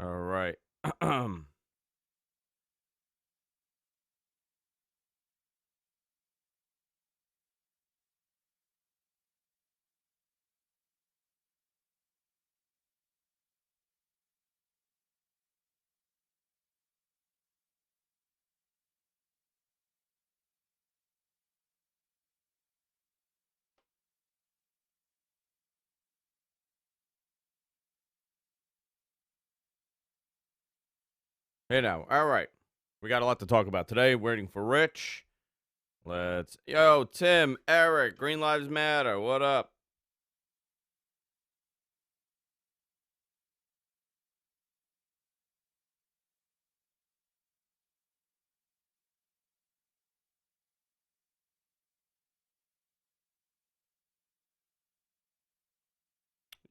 All right. Hey now. All right. We got a lot to talk about today. Waiting for Rich. Yo, Tim, Eric, Green Lives Matter. What up?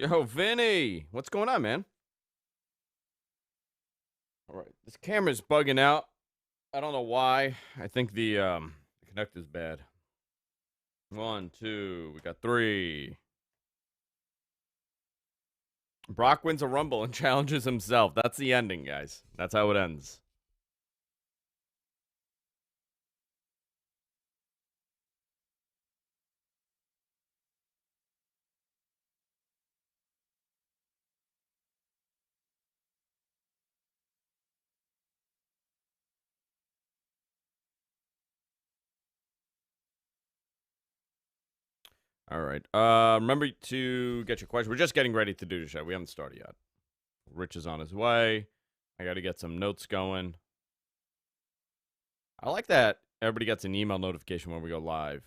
Yo, Vinny. What's going on, man? All right. This camera's bugging out. I don't know why. I think the connector's bad. 1, 2. We got 3. Brock wins a Rumble and challenges himself. That's the ending, guys. That's how it ends. All right. Remember to get your question. We're just getting ready to do the show. We haven't started yet. Rich is on his way. I got to get some notes going. I like that everybody gets an email notification when we go live.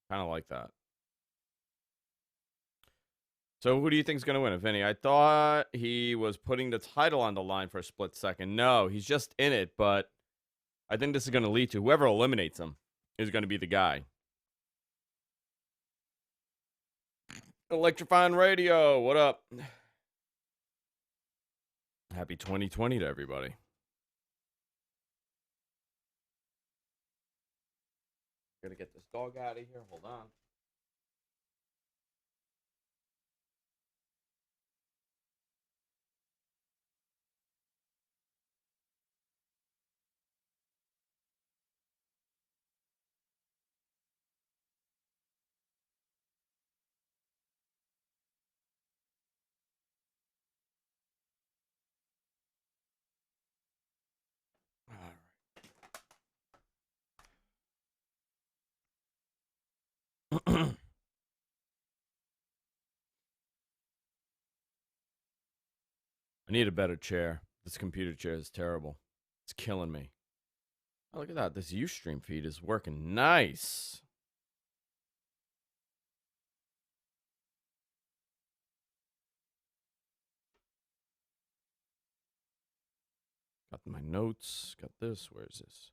Kind of like that. So who do you think is going to win, if any? I thought he was putting the title on the line for a split second. No, he's just in it, but I think this is going to lead to whoever eliminates him is going to be the guy. Electrifying Radio, what up? Happy 2020 to everybody. Gotta get this dog out of here. Hold on. All right. I need a better chair. This computer chair is terrible. It's killing me. Oh, look at that. This Ustream feed is working nice. Got my notes. Got this. Where is this?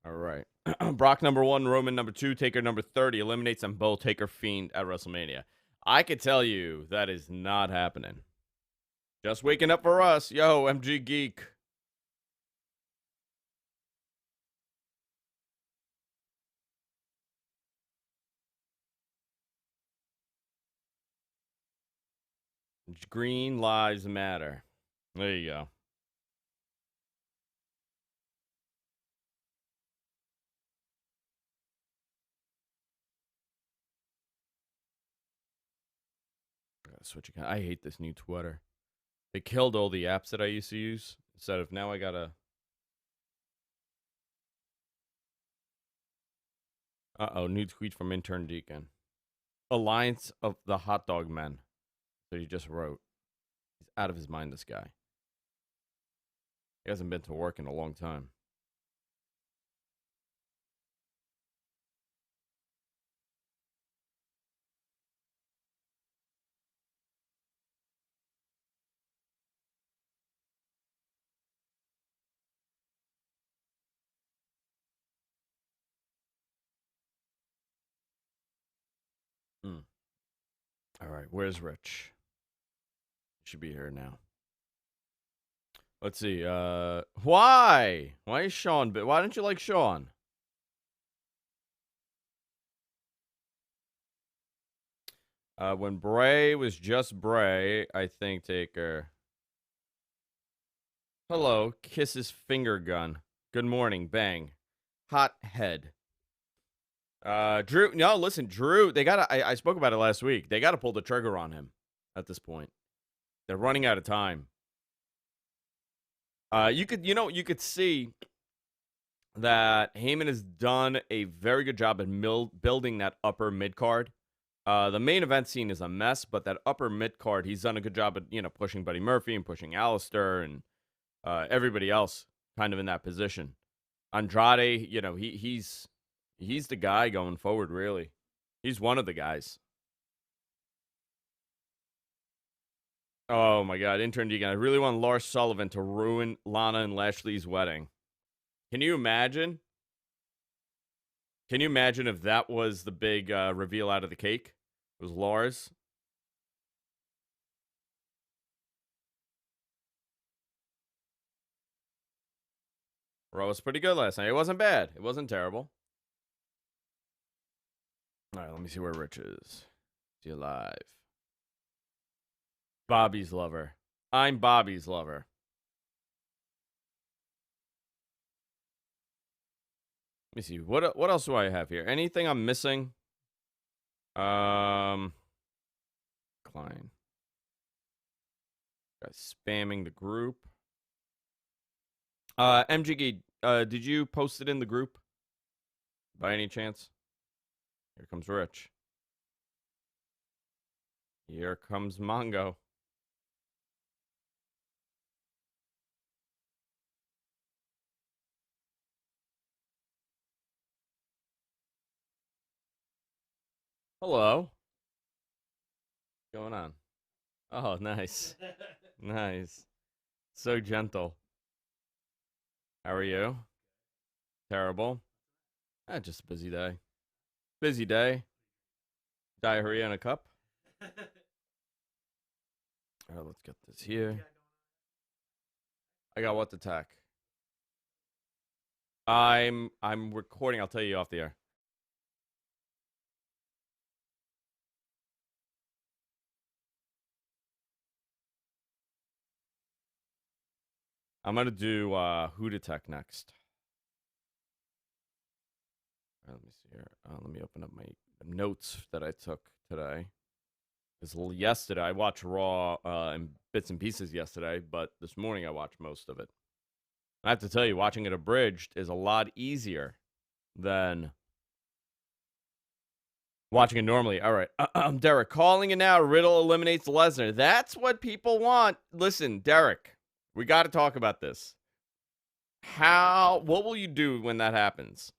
All right. Brock number 1, Roman number 2, Taker number 30 eliminates them both. Taker Fiend at WrestleMania. I could tell you that is not happening. Just waking up for us. Yo, MG Geek. Green Lives Matter. There you go. Switch again. I hate this new Twitter. They killed all the apps that I used to use. Instead of now I gotta. New tweet from intern Deacon. Alliance of the Hot Dog Men. So he just wrote. He's out of his mind, this guy. He hasn't been to work in a long time. Mm. All right, where's Rich? He should be here now. Let's see. Why? Why is Sean? Why don't you like Sean? When Bray was just Bray, I think Taker Hello, kisses finger gun. Good morning, bang. Hot head. Drew, no, listen, Drew, they gotta, I spoke about it last week. They gotta pull the trigger on him at this point. They're running out of time. You could see that Heyman has done a very good job at building that upper mid card. The main event scene is a mess, but that upper mid card, he's done a good job at pushing Buddy Murphy and pushing Alistair and everybody else kind of in that position. Andrade, he's the guy going forward. Really, he's one of the guys. Oh my God, intern Deacon, I really want Lars Sullivan to ruin Lana and Lashley's wedding. Can you imagine? Can you imagine if that was the big reveal out of the cake? It was Lars. Raw was pretty good last night. It wasn't bad. It wasn't terrible. All right, let me see where Rich is. Is he alive? Bobby's lover. I'm Bobby's lover. Let me see. What else do I have here? Anything I'm missing? Klein. Guys spamming the group. MGG, did you post it in the group? By any chance? Here comes Rich. Here comes Mongo. Hello. What's going on? Oh, nice. Nice. So gentle. How are you? Terrible. Just a busy day. Busy day. Diarrhea in a cup. All right, let's get this here. I got what to tack. I'm recording. I'll tell you off the air. I'm gonna do who to tech next. All right, let me see here. Let me open up my notes that I took today. Because yesterday I watched Raw in bits and pieces yesterday, but this morning I watched most of it. I have to tell you, watching it abridged is a lot easier than watching it normally. All right, Derek, calling it now. Riddle eliminates Lesnar. That's what people want. Listen, Derek, we got to talk about this. What will you do when that happens?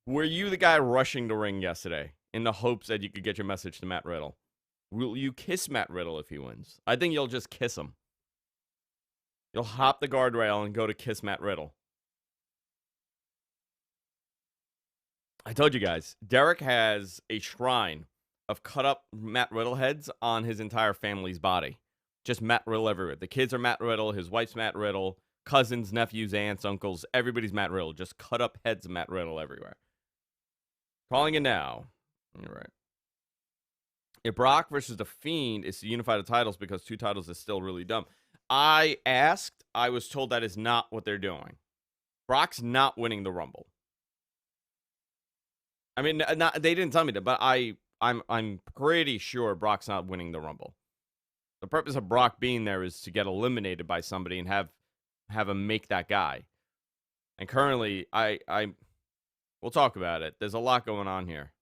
Were you the guy rushing the ring yesterday in the hopes that you could get your message to Matt Riddle? Will you kiss Matt Riddle if he wins? I think you'll just kiss him. You'll hop the guardrail and go to kiss Matt Riddle. I told you guys, Derek has a shrine of cut up Matt Riddle heads on his entire family's body. Just Matt Riddle everywhere. The kids are Matt Riddle. His wife's Matt Riddle. Cousins, nephews, aunts, uncles. Everybody's Matt Riddle. Just cut up heads of Matt Riddle everywhere. Calling it now. All right. If Brock versus The Fiend is to unify the titles because 2 titles is still really dumb. I asked. I was told that is not what they're doing. Brock's not winning the Rumble. I mean, they didn't tell me that, but I'm pretty sure Brock's not winning the Rumble. The purpose of Brock being there is to get eliminated by somebody and have him make that guy. And currently, we'll talk about it. There's a lot going on here.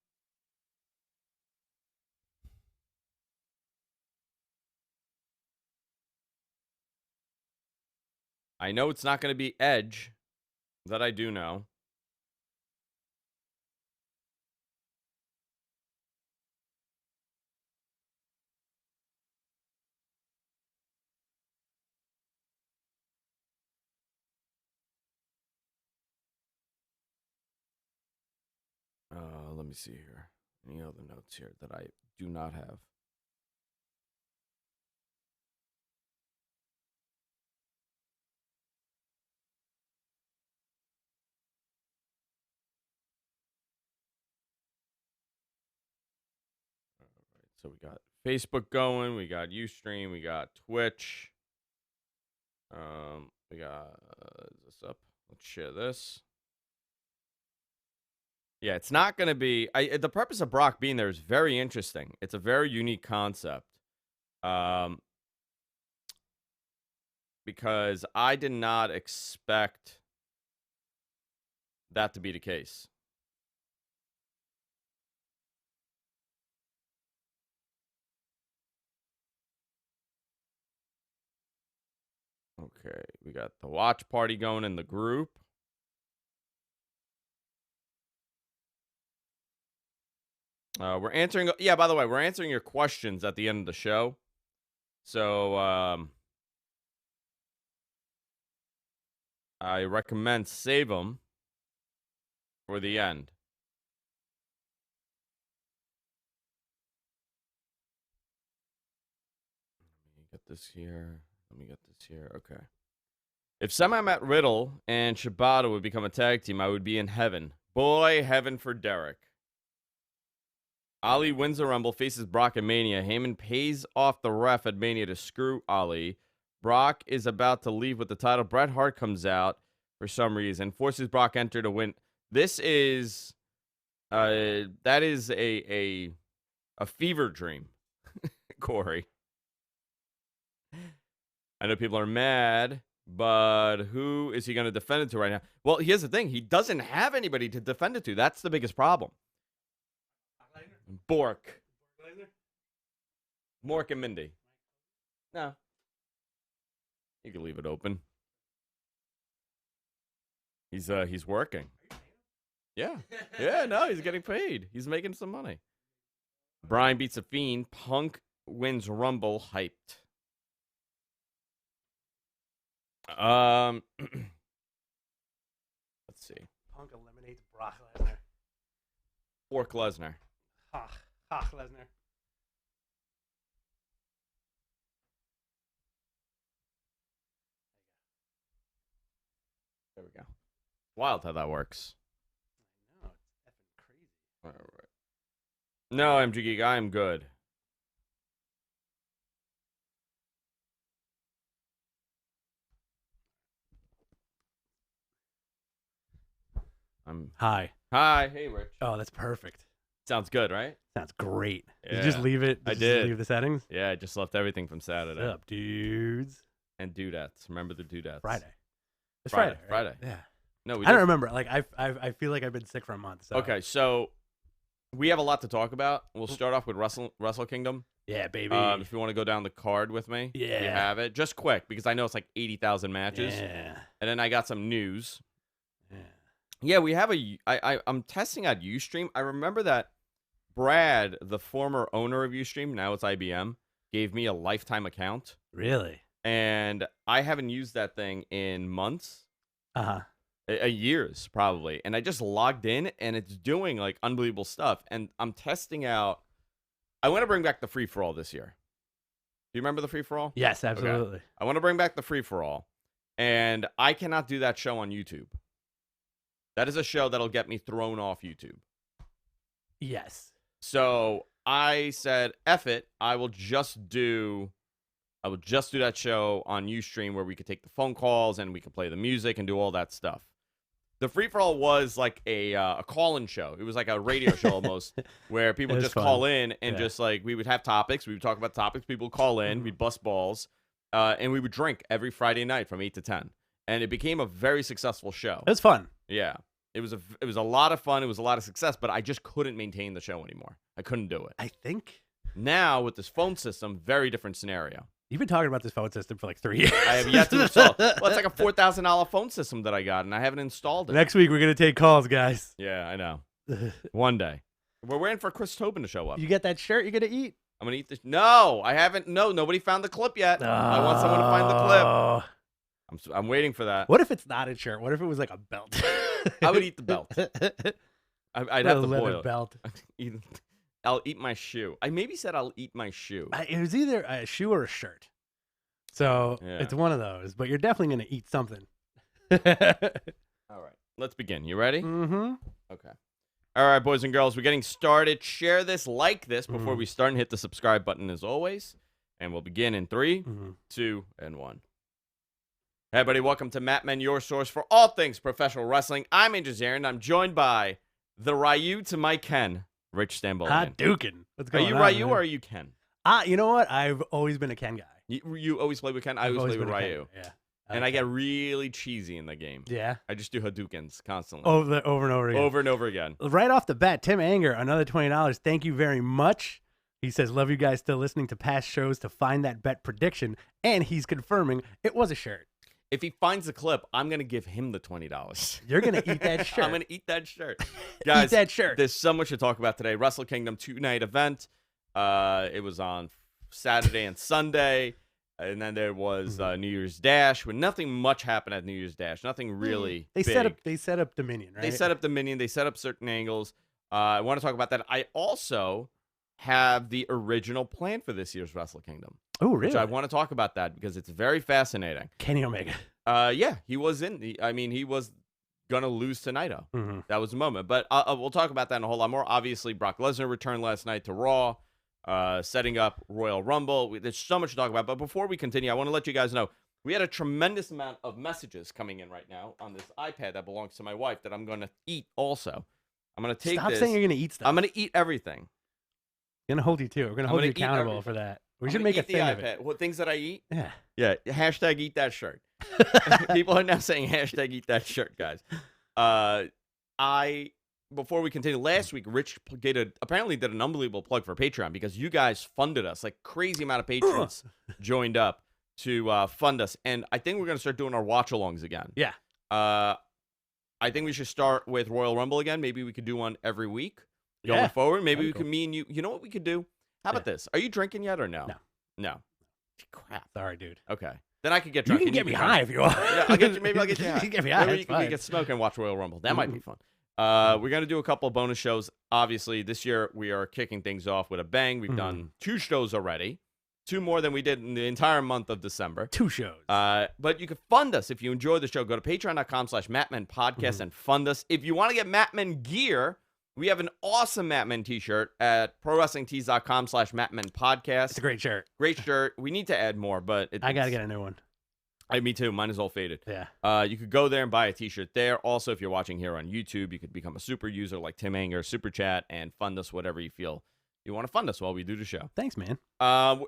I know it's not going to be Edge. That I do know. Let me see here. Any other notes here that I do not have? All right, so we got Facebook going. We got Ustream. We got Twitch. We got this up. Let's share this. Yeah, it's not going to be... the purpose of Brock being there is very interesting. It's a very unique concept. Because I did not expect that to be the case. Okay, we got the watch party going in the group. We're answering... Yeah, by the way, we're answering your questions at the end of the show. So, I recommend save them for the end. Let me get this here. Okay. If somehow met Riddle and Shibata would become a tag team, I would be in heaven. Boy, heaven for Derek. Ali wins the Rumble, faces Brock at Mania. Heyman pays off the ref at Mania to screw Ali. Brock is about to leave with the title. Bret Hart comes out for some reason, forces Brock enter to win. This is, that is a fever dream, Corey. I know people are mad, but who is he going to defend it to right now? Well, here's the thing. He doesn't have anybody to defend it to. That's the biggest problem. Bork. Mork and Mindy. No. You can leave it open. He's working. Yeah. Yeah, no, he's getting paid. He's making some money. Brian beats The Fiend. Punk wins Rumble. Hyped. Let's see. Punk eliminates Brock Lesnar. Fork Lesnar. Ha Lesnar. There we go. Wild how that works. I know, it's effing crazy. All right. No, MG Geek, I am good. Hi. Hi. Hey, Rich. Oh, that's perfect. Sounds good, right? Sounds great. Yeah. Did you just leave it? I Did. did. You leave the settings? Yeah, I just left everything from Saturday. What's up, dudes? And dudettes. Remember the dudettes. Friday. It's Friday. Friday. Right? Friday. Yeah. No, we I don't did. remember. Like I feel like I've been sick for a month. So. Okay, so we have a lot to talk about. We'll start off with WrestleKingdom. Yeah, baby. If you want to go down the card with me, if you Yeah. have it, just quick because I know it's like 80,000 matches. Yeah. And then I got some news. Yeah. Yeah, we have I'm testing out Ustream. I remember that Brad, the former owner of Ustream, now it's IBM, gave me a lifetime account. Really? And I haven't used that thing in months. Uh-huh. Years, probably. And I just logged in, and it's doing, like, unbelievable stuff. And I'm testing out... I want to bring back the free-for-all this year. Do you remember the free-for-all? Yes, absolutely. Okay. I want to bring back the free-for-all. And I cannot do that show on YouTube. That is a show that'll get me thrown off YouTube. Yes. So I said, F it. I will just do that show on Ustream where we could take the phone calls and we could play the music and do all that stuff. The free-for-all was like a call-in show. It was like a radio show almost, where people just call in and just like, we would have topics. We would talk about topics. People would call in. We'd bust balls. And we would drink every Friday night from 8 to 10. And it became a very successful show. It was fun. Yeah. It was a lot of fun. It was a lot of success, but I just couldn't maintain the show anymore. I couldn't do it. I think. Now, with this phone system, very different scenario. You've been talking about this phone system for like 3 years. I have yet to install. Well, it's like a $4,000 phone system that I got, and I haven't installed it. Next week, we're going to take calls, guys. Yeah, I know. One day. We're waiting for Chris Tobin to show up. You get that shirt you're going to eat? I'm going to eat this. No, I haven't. No, nobody found the clip yet. I want someone to find the clip. I'm waiting for that. What if it's not a shirt? What if it was like a belt? I would eat the belt. I'd have to boil it. Belt. I'll eat my shoe. I maybe said I'll eat my shoe. It was either a shoe or a shirt. So it's one of those, but you're definitely going to eat something. All right. Let's begin. You ready? Mm-hmm. Okay. All right, boys and girls, we're getting started. Share this, like this before we start, and hit the subscribe button as always. And we'll begin in 3, 2, and 1. Hey, everybody, welcome to Matt Men, your source for all things professional wrestling. I'm Aaron. I'm joined by the Ryu to my Ken, Rich Stambolian. Dukin. What's Are going you on, Ryu man? or are you Ken? You know what? I've always been a Ken guy. You always play with Ken? I always play with Ryu. Yeah. And I get really cheesy in the game. Yeah. I just do Hadoukens constantly. Over and over again. Over and over again. Right off the bat, Tim Anger, another $20. Thank you very much. He says, love you guys still listening to past shows to find that bet prediction. And he's confirming it was a shirt. If he finds the clip, I'm going to give him the $20. You're going to eat that shirt. I'm going to eat that shirt. Guys, eat that shirt. There's so much to talk about today. WrestleKingdom 2-night event. It was on Saturday and Sunday. And then there was New Year's Dash, when nothing much happened at New Year's Dash. Nothing really They big. set up Dominion, right? They set up Dominion. They set up certain angles. I want to talk about that. I also have the original plan for this year's WrestleKingdom. Oh, really? Which I want to talk about that because it's very fascinating. Kenny Omega. Yeah, he was he was going to lose to Naito. That was the moment. But we'll talk about that in a whole lot more. Obviously, Brock Lesnar returned last night to Raw. Setting up Royal Rumble. There's so much to talk about. But before we continue, I want to let you guys know we had a tremendous amount of messages coming in right now on this iPad that belongs to my wife that I'm going to eat also. I'm going to take Stop this. saying you're going to eat stuff. I'm going to eat everything. Going to hold you to it. We're going to hold you accountable for that. We should make a thing of it. What things that I eat? Yeah. Yeah. Hashtag eat that shirt. People are now saying hashtag eat that shirt, guys. Before we continue, last week, Rich apparently did an unbelievable plug for Patreon because you guys funded us. Like, crazy amount of patrons joined up to fund us. And I think we're going to start doing our watch-alongs again. Yeah. I think we should start with Royal Rumble again. Maybe we could do one every week going forward. Maybe we could, me and you. You know what we could do? How about this? Are you drinking yet or no? No. Crap. Sorry, dude. Okay. Then I could get drunk. You can get me high if you want. Yeah, maybe I'll get you high. You can get me high. Maybe you can get smoke and watch Royal Rumble. That might be fun. We're going to do a couple of bonus shows. Obviously, this year we are kicking things off with a bang. We've done 2 shows already. 2 more than we did in the entire month of December. 2 shows. But you can fund us if you enjoy the show. Go to patreon.com/MattmenPodcast and fund us. If you want to get Mattmen gear, we have an awesome Mattmen t-shirt at ProWrestlingTees.com/MattmenPodcast. It's a great shirt. Great shirt. We need to add more, but I got to get a new one. Me too. Mine is all faded. Yeah. You could go there and buy a t-shirt there. Also, if you're watching here on YouTube, you could become a super user like Tim Anger, Super Chat, and fund us whatever you feel you want to fund us while we do the show. Thanks, man.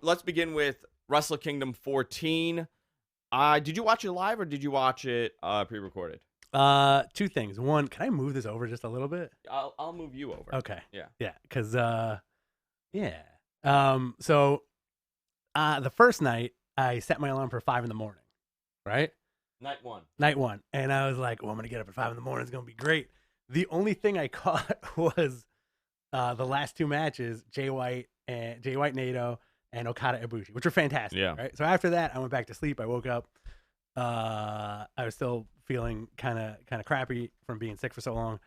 Let's begin with WrestleKingdom 14. Did you watch it live or did you watch it pre-recorded? 2 things. One, can I move this over just a little bit? I'll move you over. Okay. Yeah. Yeah, because so the first night I set my alarm for 5 in the morning, right? Night one, and I was like, "Well, I'm gonna get up at 5 in the morning. It's gonna be great." The only thing I caught was the last 2 matches: Jay White Naito and Okada Ibushi, which were fantastic. Yeah. Right. So after that, I went back to sleep. I woke up. I was still feeling kind of crappy from being sick for so long,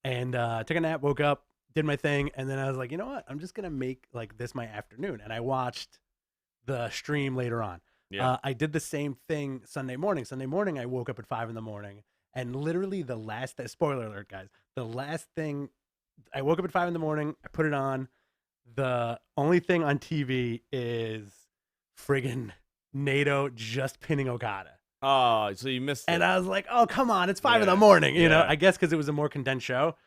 and took a nap. Woke up, did my thing, and then I was like, you know what? I'm just gonna make like this my afternoon, and I watched the stream later on. Yeah. I did the same thing Sunday morning. Sunday morning, I woke up at 5 in the morning, and literally the last spoiler alert, guys. The last thing, I woke up at 5 in the morning. I put it on. The only thing on TV is friggin' Naito just pinning Okada. Oh, so you missed it. And I was like, oh, come on. It's 5 in the morning. You know, I guess because it was a more condensed show.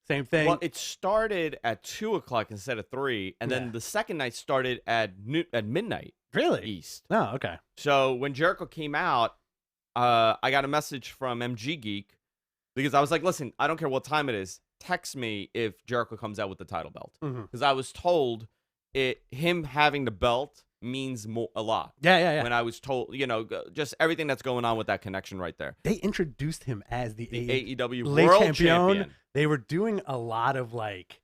Same thing. Well, it started at 2 o'clock instead of 3, and then the second night started at midnight. Really? East. Oh, okay. So when Jericho came out, I got a message from MG Geek because I was like, listen, I don't care what time it is. Text me if Jericho comes out with the title belt. Because I was told him having the belt means a lot. Yeah. When I was told, just everything that's going on with that connection right there. They introduced him as the AEW Le World Champion. They were doing a lot of like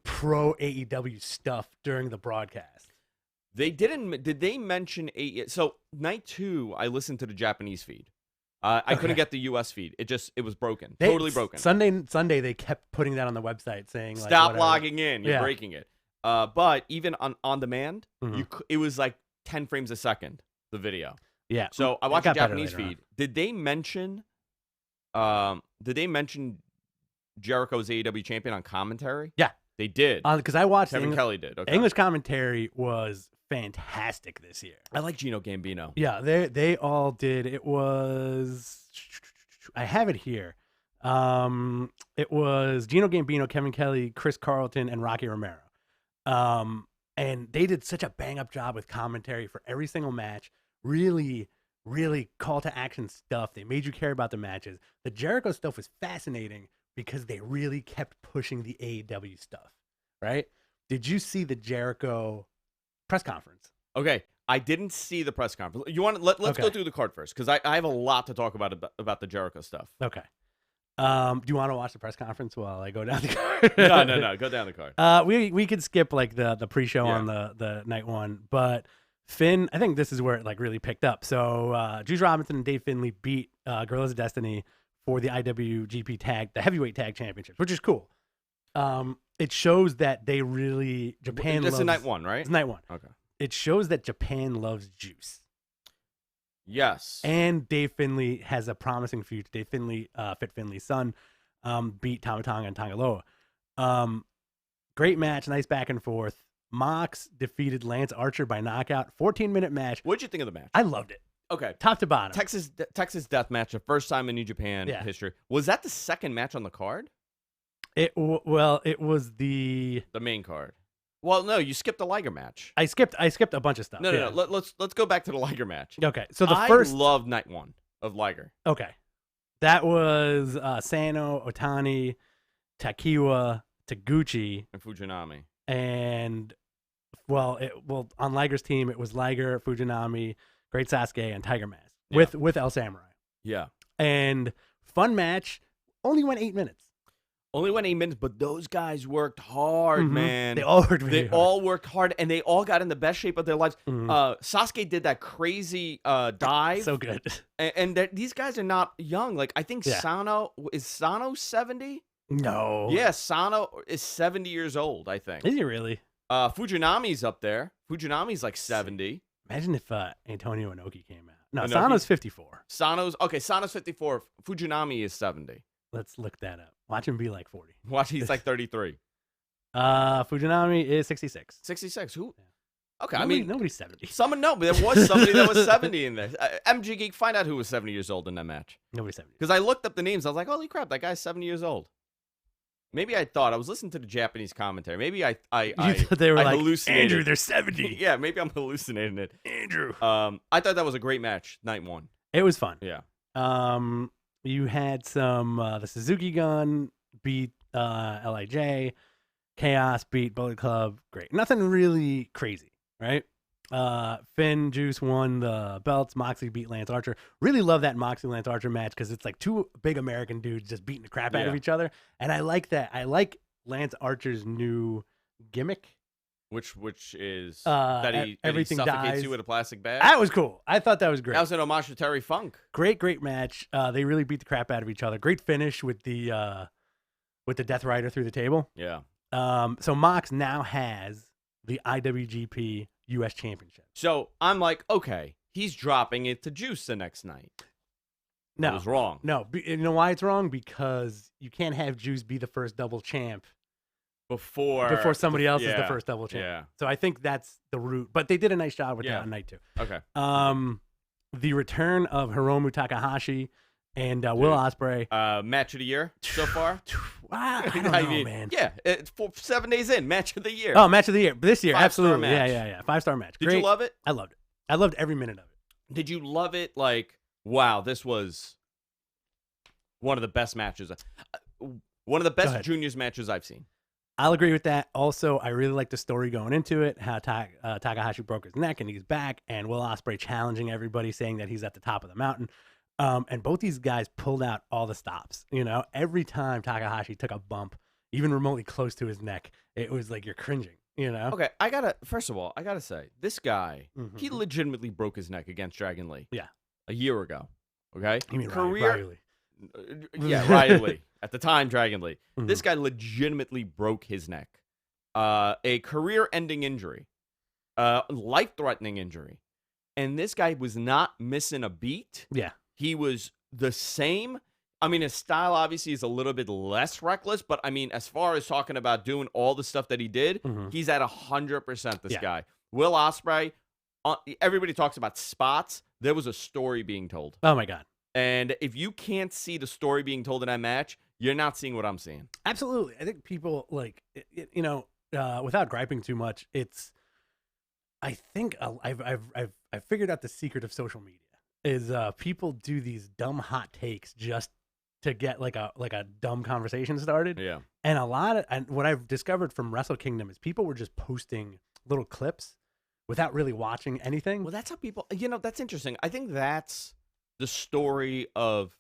pro AEW stuff during the broadcast. They didn't. Did they mention So night 2, I listened to the Japanese feed. I couldn't get the U.S. feed. It was broken. Totally broken. Sunday they kept putting that on the website saying like, stop logging in. You're breaking it. But even on demand, it was like 10 frames a second, the video. Yeah. So I watched the Japanese feed. Did they mention Jericho's AEW champion on commentary? Yeah. They did. Because I watched Kevin Kelly did. Okay. English commentary was fantastic this year. I like Gino Gambino. Yeah, they all did. It was, I have it here. It was Gino Gambino, Kevin Kelly, Chris Carlton, and Rocky Romero. And they did such a bang up job with commentary for every single match. Really, really call to action stuff. They made you care about the matches. The Jericho stuff was fascinating because they really kept pushing the AEW stuff, right? Did you see the Jericho press conference? Okay, I didn't see the press conference. You want let's go Okay. through the card first because I have a lot to talk about the Jericho stuff. Okay. Do you want to watch the press conference while I go down the card? No. Go down the card. We could skip like the pre-show Yeah. on the night one, but Finn, I think this is where it like really picked up. So Juice Robinson and Dave Finlay beat Guerrillas of Destiny for the IWGP tag, the heavyweight tag championships, which is cool. It shows that they really Japan. This loves, is night one, right? It's night one. Okay. It shows that Japan loves Juice. Yes. And Dave Finlay has a promising future. Dave Finlay, Fit Finlay's son, beat Tama Tonga and Tangaloa. Great match, nice back and forth. Mox defeated Lance Archer by knockout. 14-minute match. What'd you think of the match? I loved it. Okay. Top to bottom. Texas Death Match, the first time in New Japan history. Was that the second match on the card? It was the main card. Well, no, you skipped the Liger match. I skipped a bunch of stuff. No. Let's go back to the Liger match. Okay, so I loved night one of Liger. Okay, that was Sano, Otani, Takiwa, Taguchi, and Fujinami. And on Liger's team, it was Liger, Fujinami, Great Sasuke, and Tiger Mask with El Samurai. Yeah, and fun match. Only went 8 minutes. Only went 8 minutes, but those guys worked hard, man. They all worked really hard. They all worked hard, and they all got in the best shape of their lives. Sasuke did that crazy dive. So good. And these guys are not young. Like, I think Sano, is Sano 70? No. Yeah, Sano is 70 years old, I think. Is he really? Fujinami's up there. Fujinami's like 70. Imagine if Antonio Inoki came out. No, Sano's 54. Sano's 54. Fujinami is 70. Let's look that up. Watch him be like 40. Watch, he's like 33. Fujinami is 66. 66. Who? Yeah. Okay, I mean, nobody's 70. But there was somebody that was 70 in there. MG Geek, find out who was 70 years old in that match. Nobody's 70. Because I looked up the names. I was like, holy crap, that guy's 70 years old. Maybe I was listening to the Japanese commentary. Maybe I they were like, hallucinated. Andrew, they're 70. Yeah, maybe I'm hallucinating it. Andrew. I thought that was a great match, night one. It was fun. Yeah. You had some the Suzuki Gun beat LIJ, Chaos beat Bullet Club. Great, nothing really crazy, right? Finn Juice won the belts. Moxley beat Lance Archer. Really love that Moxley Lance Archer match because it's like two big American dudes just beating the crap out of each other, and I like that. I like Lance Archer's new gimmick. Which is that he everything suffocates dies. you with a plastic bag? That was cool. I thought that was great. That was an homage to Terry Funk. Great match. They really beat the crap out of each other. Great finish with the Death Rider through the table. Yeah. So Mox now has the IWGP US Championship. So I'm like, okay, he's dropping it to Juice the next night. No, I was wrong. No, you know why it's wrong? Because you can't have Juice be the first double champ before somebody else is the first double champ. Yeah. So I think that's the route. But they did a nice job with that on night two. Okay. The return of Hiromu Takahashi and Will Ospreay. Match of the year so far? I don't know, man. Yeah, it's 7 days in. Match of the year. Oh, match of the year. This year, 5-star absolutely. match. Yeah. 5-star match. Did you love it? I loved it. I loved every minute of it. Did you love it? Like, wow, this was one of the best matches. One of the best juniors matches I've seen. I'll agree with that. Also, I really like the story going into it, how Takahashi broke his neck and he's back, and Will Ospreay challenging everybody, saying that he's at the top of the mountain. And both these guys pulled out all the stops. You know, every time Takahashi took a bump, even remotely close to his neck, it was like you're cringing, you know? Okay, first of all, I gotta say, this guy, he legitimately broke his neck against Dragon Lee. Yeah. A year ago. Okay? You mean Riley? Yeah, Riley. At the time, Dragon Lee. This guy legitimately broke his neck. A career-ending injury. Life-threatening injury. And this guy was not missing a beat. Yeah. He was the same. I mean, his style obviously is a little bit less reckless, but I mean, as far as talking about doing all the stuff that he did, he's at 100% this guy. Will Ospreay, everybody talks about spots. There was a story being told. Oh, my God. And if you can't see the story being told in that match, you're not seeing what I'm seeing. Absolutely. I think people, like, you know, without griping too much, I think I've figured out the secret of social media is people do these dumb hot takes just to get like a dumb conversation started. Yeah. And and what I've discovered from WrestleKingdom is people were just posting little clips without really watching anything. Well, that's how people, that's interesting. I think that's the story of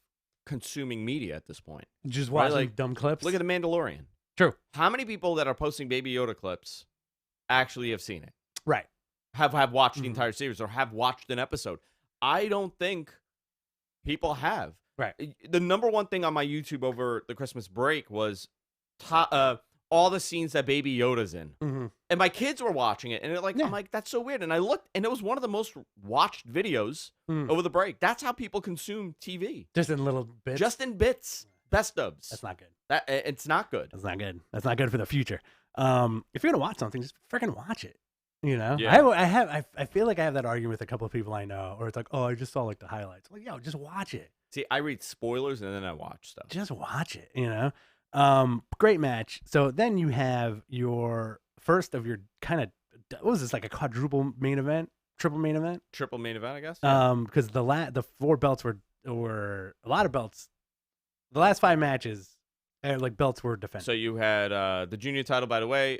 consuming media at this point. Just watching like, dumb clips. Look at The Mandalorian. True. How many people that are posting Baby Yoda clips actually have seen it? Right. Have watched the entire series or have watched an episode? I don't think people have. Right. The number one thing on my YouTube over the Christmas break was all the scenes that Baby Yoda's in. And my kids were watching it, and they're like, I'm like, that's so weird. And I looked, and it was one of the most watched videos over the break. That's how people consume TV. Just in little bits? Just in bits. Best ofs. That's not good. It's not good. That's not good. That's not good for the future. If you're going to watch something, just freaking watch it. You know? Yeah. I feel like I have that argument with a couple of people I know, or it's like, oh, I just saw like the highlights. I'm like, yo, just watch it. See, I read spoilers, and then I watch stuff. Just watch it, you know? Great match. So then you have your first of your kind of, what was this, like a quadruple main event? Triple main event? Triple main event, I guess. Because the 4 belts were a lot of belts. The last 5 matches, like belts were defended. So you had the junior title, by the way.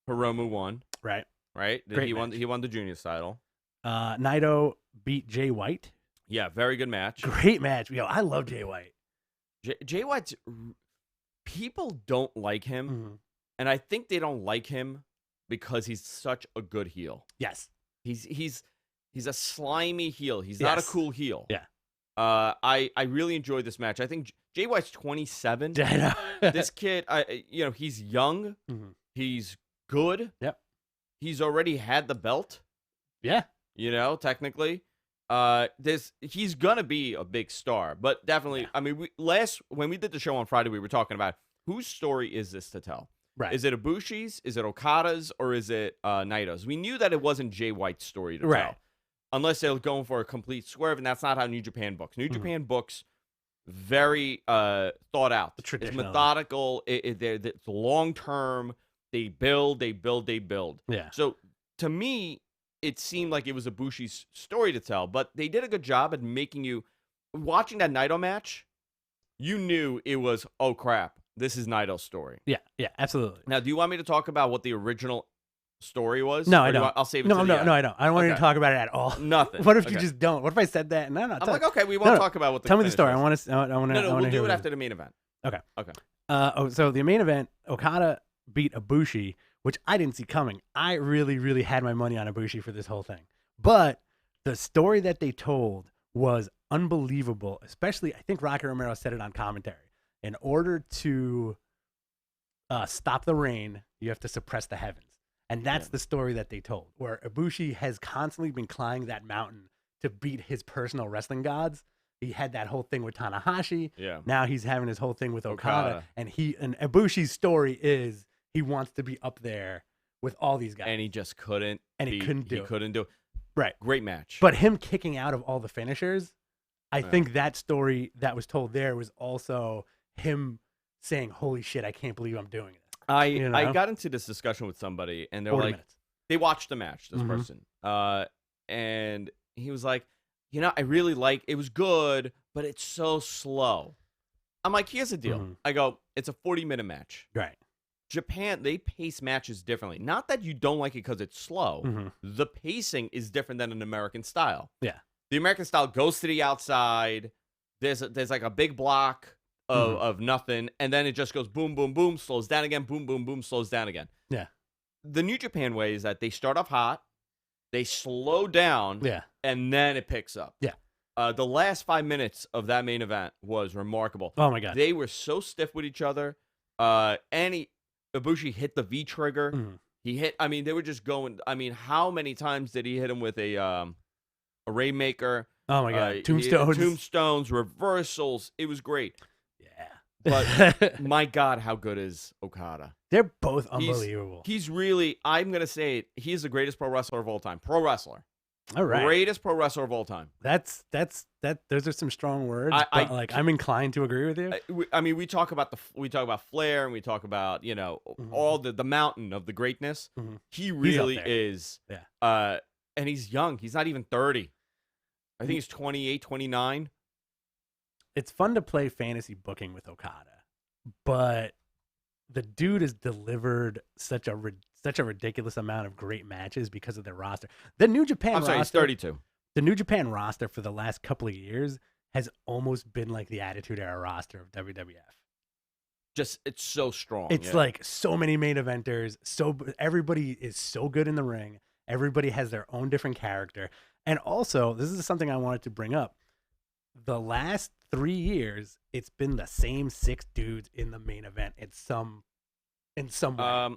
Hiromu won. Right. Right. He won the junior title. Naito beat Jay White. Yeah, very good match. Great match. Yo, I love Jay White. Jay White's, people don't like him, and I think they don't like him because he's such a good heel. Yes. He's a slimy heel. He's not a cool heel. Yeah. I really enjoyed this match. I think Jay White's 27. This kid, he's young. He's good. Yep. He's already had the belt. Yeah. Technically. He's gonna be a big star, but definitely. Yeah. I mean, when we did the show on Friday, we were talking about whose story is this to tell. Right? Is it Ibushi's? Is it Okada's? Or is it Naito's? We knew that it wasn't Jay White's story to tell, unless they're going for a complete swerve, and that's not how New Japan books. New Japan books very thought out. It's methodical. It's long term. They build. Yeah. So to me, it seemed like it was Ibushi's story to tell, but they did a good job at making you, watching that Naito match, you knew it was, oh crap, this is Naito's story. Yeah, absolutely. Now, do you want me to talk about what the original story was? No, I don't. I'll save it to the end. No, I don't. I don't want you to talk about it at all. Nothing. What if you just don't? What if I said that? No. I'm like, okay, we won't talk about what the Tell me the story. Was. I want to. No, we'll do it after the main event. Okay. Okay. So the main event, Okada beat Ibushi, which I didn't see coming. I really, really had my money on Ibushi for this whole thing. But the story that they told was unbelievable, especially, I think Rocky Romero said it on commentary. In order to stop the rain, you have to suppress the heavens. And that's the story that they told, where Ibushi has constantly been climbing that mountain to beat his personal wrestling gods. He had that whole thing with Tanahashi. Yeah. Now he's having his whole thing with Okada. And Ibushi's story is he wants to be up there with all these guys. And he just couldn't. And he couldn't do it. Right. Great match. But him kicking out of all the finishers, I think that story that was told there was also him saying, holy shit, I can't believe I'm doing this. I got into this discussion with somebody, and they're like, they watched the match, this person. And he was like, I really like, it was good, but it's so slow. I'm like, here's the deal. I go, it's a 40-minute match. Right. Japan, they pace matches differently. Not that you don't like it because it's slow. The pacing is different than an American style. Yeah. The American style goes to the outside. There's like a big block of nothing, and then it just goes boom, boom, boom, slows down again, boom, boom, boom, slows down again. Yeah. The New Japan way is that they start off hot, they slow down, and then it picks up. Yeah. The last 5 minutes of that main event was remarkable. Oh, my God. They were so stiff with each other. Ibushi hit the V trigger. He hit, they were just going, how many times did he hit him with a Rainmaker? Oh my god, tombstones, tombstones, reversals. It was great. yeah. But my God, how good is Okada? They're both unbelievable. He's really, I'm gonna say it. He's the greatest pro wrestler of all time. Pro wrestler. All right, Greatest pro wrestler of all time. That's those are some strong words. But I'm inclined to agree with you. I mean, we talk about Flair, and we talk about all the mountain of the greatness. Mm-hmm. He really is. Yeah. And he's young. He's not even 30. I think he's 28, 29. It's fun to play fantasy booking with Okada, but the dude has delivered such a ridiculous amount of great matches because of their roster. The New Japan roster, he's 32. The New Japan roster for the last couple of years has almost been like the Attitude Era roster of WWF. Just, it's so strong. It's like so many main eventers. So everybody is so good in the ring. Everybody has their own different character. And also, this is something I wanted to bring up. The last 3 years, it's been the same 6 dudes in the main event in some way.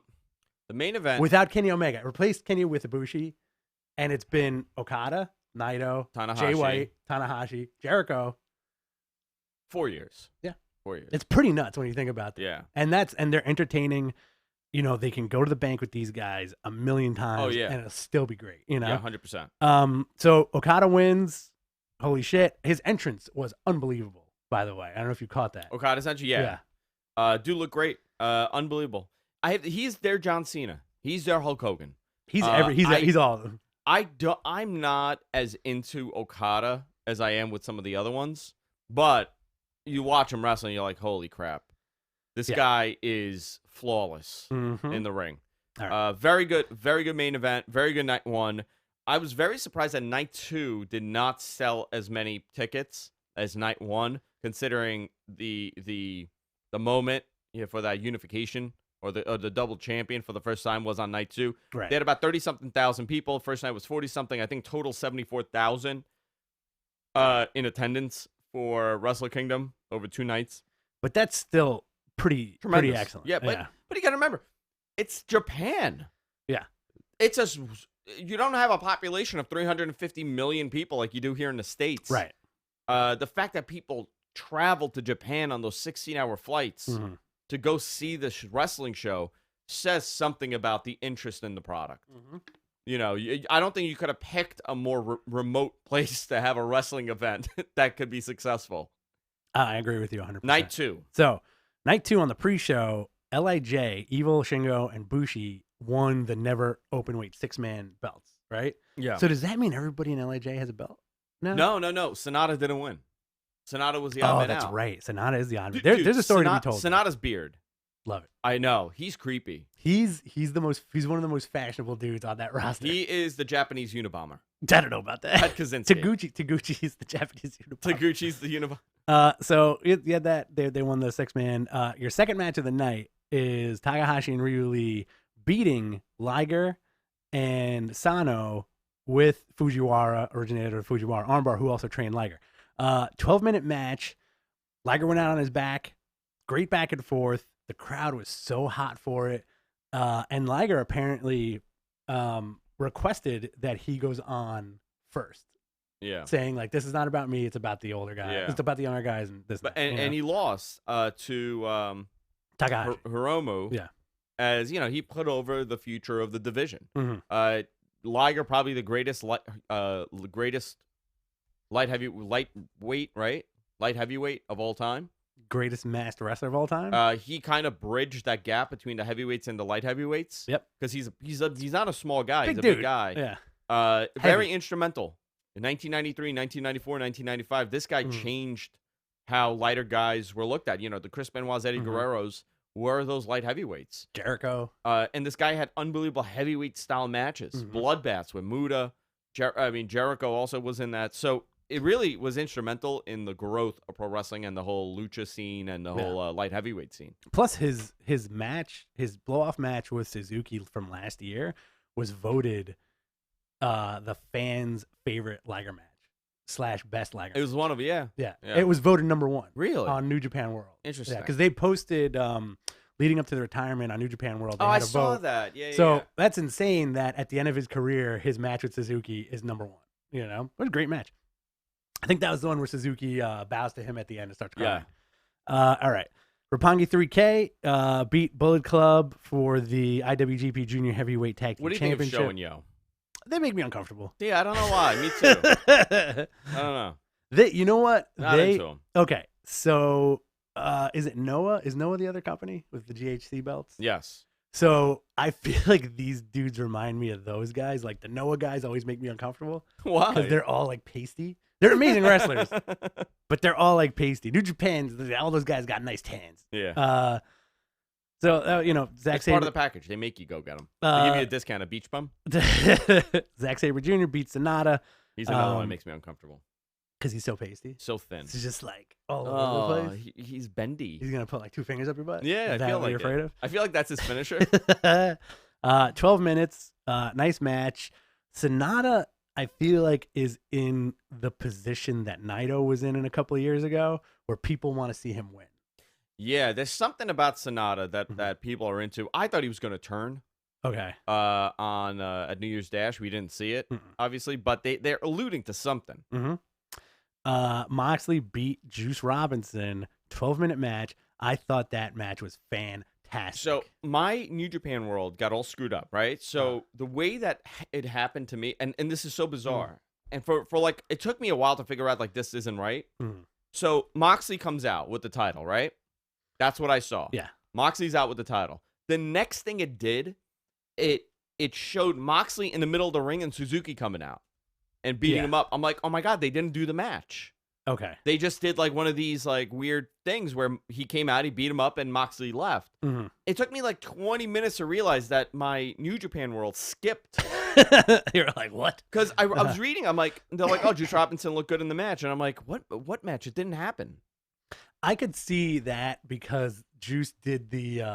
The main event Without Kenny Omega. Replaced Kenny with Ibushi, and it's been Okada, Naito, Jay White, Tanahashi, Jericho. 4 years. Yeah. 4 years. It's pretty nuts when you think about that. Yeah. And they're entertaining. They can go to the bank with these guys a million times. Oh, yeah. And it'll still be great. Yeah, 100%. So Okada wins. Holy shit. His entrance was unbelievable, by the way. I don't know if you caught that. Okada's entrance, yeah. Do look great. Unbelievable. He's their John Cena. He's their Hulk Hogan. He's all of them. I'm not as into Okada as I am with some of the other ones, but you watch him wrestle and you're like, holy crap. This guy is flawless in the ring. All right. Very good main event. Very good night 1. I was very surprised that night 2 did not sell as many tickets as night 1, considering the moment for that unification or the double champion for the first time was on night 2. Right. They had about 30-something thousand people. First night was 40-something. I think total 74,000 in attendance for WrestleKingdom over 2 nights. But that's still pretty excellent. Yeah, but you got to remember, it's Japan. Yeah. It's you don't have a population of 350 million people like you do here in the States. Right. The fact that people travel to Japan on those 16-hour flights to go see this wrestling show says something about the interest in the product. I don't think you could have picked a more remote place to have a wrestling event that could be successful. I agree with you 100%. Night 2. So, night 2 on the pre-show, LIJ, Evil, Shingo, and Bushi won the never open weight 6-man belts, right? Yeah. So does that mean everybody in LIJ has a belt? No. Sonata didn't win. Sonata was the odd man out. Oh, that's right. Sonata is the odd man. There's a story to be told. Sonata's beard. Love it. I know. He's creepy. He's one of the most fashionable dudes on that roster. He is the Japanese Unabomber. I don't know about that. Ted Kaczynski. Taguchi is the Japanese Unabomber. Taguchi's the Unabomber. So you had that. They won the 6-man. Your second match of the night is Takahashi and Ryu Lee beating Liger and Sano with Fujiwara, originator of Fujiwara Armbar, who also trained Liger. 12-minute match. Liger went out on his back. Great back and forth. The crowd was so hot for it. And Liger apparently requested that he goes on first. Yeah. Saying, like, this is not about me. It's about the older guys. Yeah. It's about the younger guys. And he lost to Takahashi. Hiromu. Yeah. As, he put over the future of the division. Mm-hmm. Liger, probably the greatest light heavyweight of all time. Greatest masked wrestler of all time. He kind of bridged that gap between the heavyweights and the light heavyweights. Yep. Because he's not a small guy. He's a dude. Big guy. Yeah. Very instrumental. In 1993, 1994, 1995, this guy changed how lighter guys were looked at. The Chris Benoit's, Eddie Guerrero's were those light heavyweights. Jericho. And this guy had unbelievable heavyweight style matches. Bloodbaths with Muta. Jericho also was in that. So it really was instrumental in the growth of pro wrestling and the whole lucha scene and the whole light heavyweight scene. Plus his match, his blow-off match with Suzuki from last year was voted the fans' favorite Liger match / best Liger. It was one of yeah. It was voted number 1. Really? On New Japan World. Interesting. Yeah, because they posted leading up to the returement on New Japan World. They had I saw vote. That. Yeah. So that's insane that at the end of his career, his match with Suzuki is number 1. It was a great match. I think that was the one where Suzuki bows to him at the end and starts crying. Yeah. All right. Roppongi 3K beat Bullet Club for the IWGP Junior Heavyweight Tag Team What do you think of Championship. Show and Yo? They make me uncomfortable. Yeah, I don't know why. Me too. I don't know. You know what? Not into them. Okay, so is it Noah? Is Noah the other company with the GHC belts? Yes. So I feel like these dudes remind me of those guys. Like the Noah guys always make me uncomfortable. Why? Because they're all like pasty. They're amazing wrestlers, but they're all like pasty. New Japan, all those guys got nice tans. Yeah. Zack It's Sabre. part of the package. They make you go get them. They give you a discount, a beach bum. Zack Sabre Jr. beats Sonata He's another one that makes me uncomfortable. because he's so pasty. So thin. It's just like all over the place. He's bendy. He's gonna put like 2 fingers up your butt. Yeah, Is I that feel what like you're afraid it. of? I feel like that's his finisher. 12 minutes. Nice match. Sonata, I feel like, is in the position that Naito was in a couple of years ago, where people want to see him win. Yeah, there's something about Sonata that people are into. I thought he was going to turn Okay. on at New Year's Dash. We didn't see it, obviously, but they're alluding to something. Moxley beat Juice Robinson. 12-minute match. I thought that match was fantastic. So my New Japan world got all screwed up, right? So the way that it happened to me, and this is so bizarre, and for like, it took me a while to figure out, like, this isn't right. So Moxley comes out with the title, right? That's what I saw. Yeah. Moxley's out with the title. The next thing it did, it showed Moxley in the middle of the ring and Suzuki coming out and beating him up. I'm like, oh my God, they didn't do the match. Okay. They just did like one of these like weird things where he came out, he beat him up, and Moxley left. It took me like 20 minutes to realize that my New Japan world skipped. You're like, what? Because I was reading, I'm like, they're like, oh, Juice Robinson looked good in the match. And I'm like, what match? It didn't happen. I could see that because Juice did the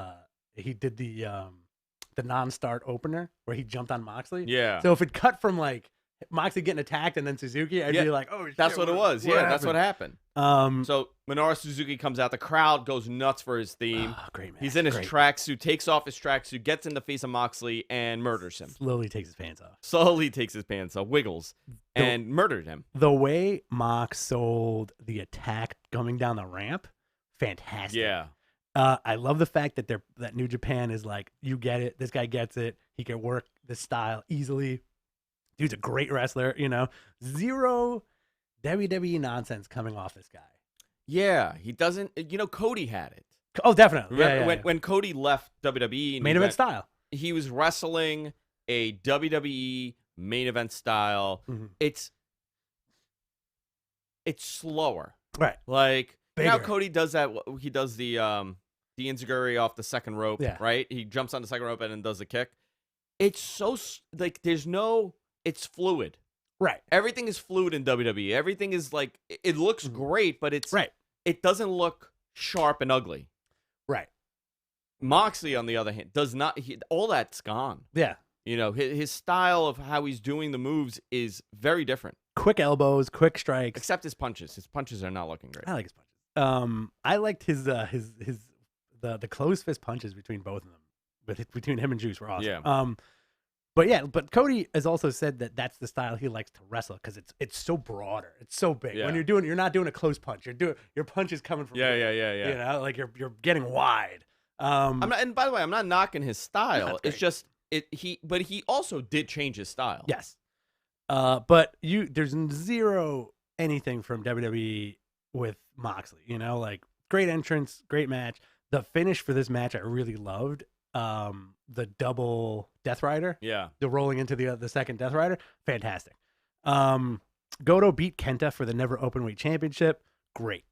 non-start opener where he jumped on Moxley. Yeah. So if it cut from like Moxley getting attacked and then Suzuki, I'd be like, oh shit. That's what it was. That's what happened. happened. So Minoru Suzuki comes out. The crowd goes nuts for his theme. Great match. He's in his tracksuit, takes off his tracksuit, gets in the face of Moxley, and murders him. Slowly takes his pants off. Slowly takes his pants off, wiggles, and murdered him. The way Mox sold the attack coming down the ramp, fantastic. Yeah. I love the fact that that New Japan is like, you get it. This guy gets it. He can work this style easily. Dude's a great wrestler, Zero WWE nonsense coming off this guy. Yeah, he doesn't. Cody had it. Oh, definitely. When Cody left WWE, main event style, he was wrestling a WWE main event style. It's slower, right? Like Bigger. how Cody does that. He does the enziguri off the second rope, right? He jumps on the second rope and then does the kick. It's so like it's fluid. Right. Everything is fluid in WWE. Everything is like, it looks great, but it doesn't look sharp and ugly. Right. Moxley, on the other hand, does not. All that's gone. Yeah. His style of how he's doing the moves is very different. Quick elbows, quick strikes. Except his punches. His punches are not looking great. I like his punches. I liked the closed fist punches between both of them. Between him and Juice were awesome. Yeah. But Cody has also said that that's the style he likes to wrestle because it's so broader, it's so big. Yeah. When you're not doing a close punch. Your punch is coming from Yeah. Like you're getting wide. And by the way, I'm not knocking his style. No, it's just but he also did change his style. Yes. But there's zero anything from WWE with Moxley. Like great entrance, great match. The finish for this match I really loved. The double Death Rider. Yeah. The rolling into the second Death Rider. Fantastic. Goto beat Kenta for the Never Openweight Championship. Great.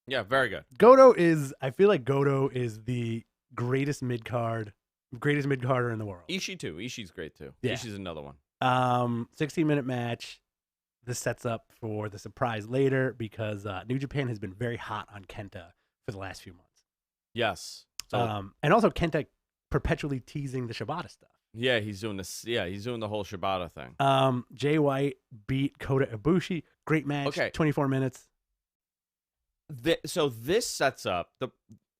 Yeah, very good. I feel like Goto is the greatest mid-carder in the world. Ishii too. Ishii's great too. Yeah. Ishii's another one. 16-minute match. This sets up for the surprise later because New Japan has been very hot on Kenta for the last few months. Yes. So, and also Kenta perpetually teasing the Shibata stuff. Yeah, he's doing this. Yeah, he's doing the whole Shibata thing. Jay White beat Kota Ibushi. Great match. Okay. 24 minutes. So this sets up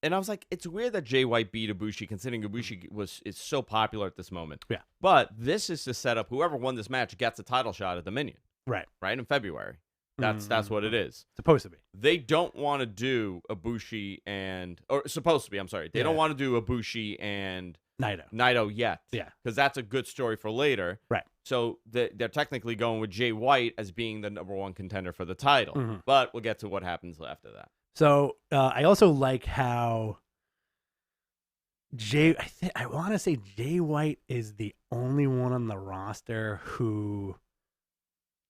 and I was like, it's weird that Jay White beat Ibushi, considering Ibushi is so popular at this moment. Yeah. But this is to set up whoever won this match gets a title shot at Dominion. Right. Right in February. That's what it is. Supposed to be. They don't want to do Ibushi or supposed to be. I'm sorry. They don't want to do Ibushi and Naito yet. Yeah. Because that's a good story for later. Right. So they're technically going with Jay White as being the number one contender for the title. But we'll get to what happens after that. So I also like how I want to say Jay White is the only one on the roster who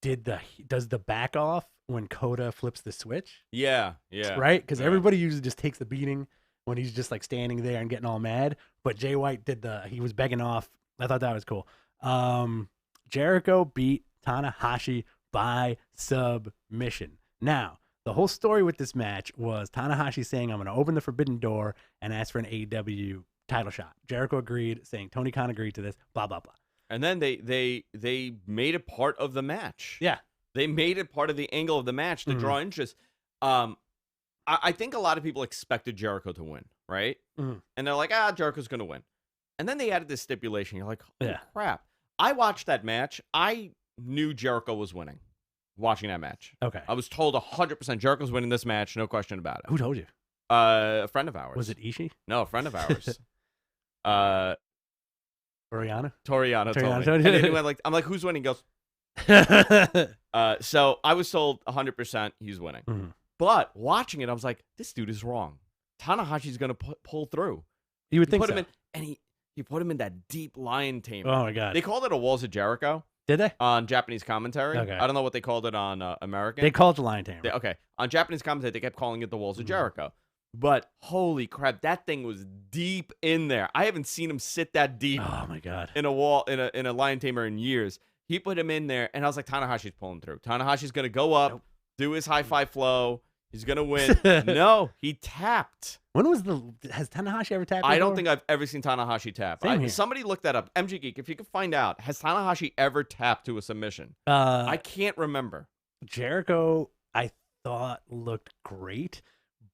does the back off when Coda flips the switch. Yeah, yeah. Right? Because everybody usually just takes the beating when he's just like standing there and getting all mad. But Jay White he was begging off. I thought that was cool. Jericho beat Tanahashi by submission. Now, the whole story with this match was Tanahashi saying, I'm going to open the forbidden door and ask for an AEW title shot. Jericho agreed, saying Tony Khan agreed to this, blah, blah, blah. And then they made it part of the match. Yeah. They made it part of the angle of the match to draw interest. I think a lot of people expected Jericho to win, right? And they're like, Jericho's going to win. And then they added this stipulation. You're like, holy crap. I watched that match. I knew Jericho was winning watching that match. Okay. I was told 100% Jericho's winning this match. No question about it. Who told you? A friend of ours. Was it Ishii? No, a friend of ours. Toriano told me. And then he went like, I'm like, who's winning? He goes, so I was told 100% he's winning. But watching it, I was like, this dude is wrong. Tanahashi's going to pull through. You would think so. Him in, and he put him in that deep lion tamer. Oh, my God. They called it a Walls of Jericho. Did they? On Japanese commentary. Okay. I don't know what they called it on American. They called it the lion tamer. Okay. On Japanese commentary, they kept calling it the Walls of Jericho. But holy crap, that thing was deep in there. I haven't seen him sit that deep. Oh, my God. In a wall, in a lion tamer in years. He put him in there, and I was like, Tanahashi's pulling through. Tanahashi's going to go up, do his high-five flow. He's going to win. No, he tapped. Has Tanahashi ever tapped? I don't think I've ever seen Tanahashi tap. Somebody look that up. MG Geek, if you could find out, has Tanahashi ever tapped to a submission? I can't remember. Jericho, I thought looked great,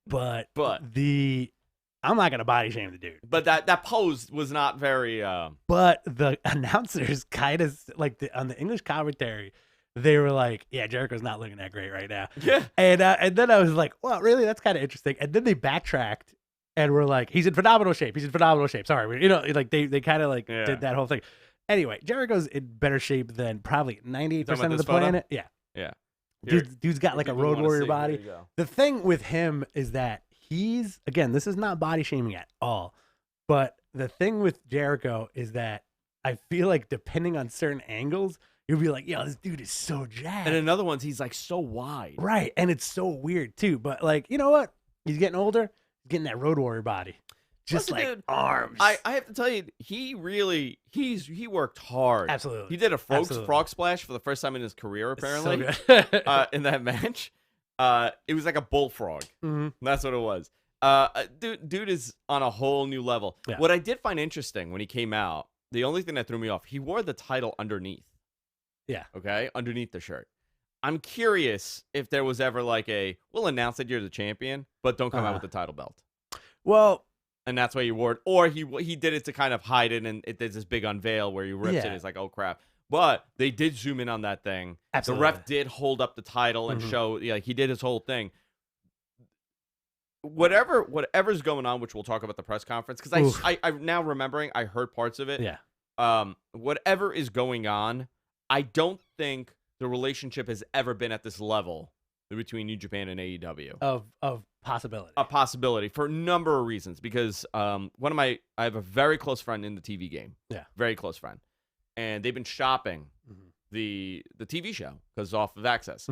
but I'm not gonna body shame the dude. But that pose was not very. But the announcers kind of like on the English commentary, they were like, "Yeah, Jericho's not looking that great right now." Yeah. And then I was like, "Well, really? That's kind of interesting." And then they backtracked and were like, "He's in phenomenal shape. He's in phenomenal shape." Sorry, like they kind of like did that whole thing. Anyway, Jericho's in better shape than probably 98% of the planet. Yeah. Yeah. Dude's got like a road warrior body. The thing with him is that again, this is not body shaming at all, but the thing with Jericho is that I feel like depending on certain angles, you'll be like, yo, this dude is so jacked. And in other ones, he's like so wide. Right. And it's so weird too. But like, you know what? He's getting older. He's getting that road warrior body. Just like dude, arms. I have to tell you, he worked hard. Absolutely. He did a frog splash for the first time in his career, apparently. So in that match. It was like a bullfrog. That's what it was. Dude is on a whole new level. Yeah. What I did find interesting when he came out, the only thing that threw me off, he wore the title underneath. Yeah. Okay? Underneath the shirt. I'm curious if there was ever like we'll announce that you're the champion, but don't come out with the title belt. Well, and that's why he wore it. Or he did it to kind of hide it, and there's this big unveil where he rips it, and it's like, oh, crap. But they did zoom in on that thing. Absolutely. The ref did hold up the title and show, he did his whole thing. Whatever's going on, which we'll talk about the press conference, because I'm now remembering, I heard parts of it. Yeah. Whatever is going on, I don't think the relationship has ever been at this level between New Japan and AEW. Of possibility. A possibility for a number of reasons. Because I have a very close friend in the TV game. Yeah. Very close friend. And they've been shopping the TV show because off of Access.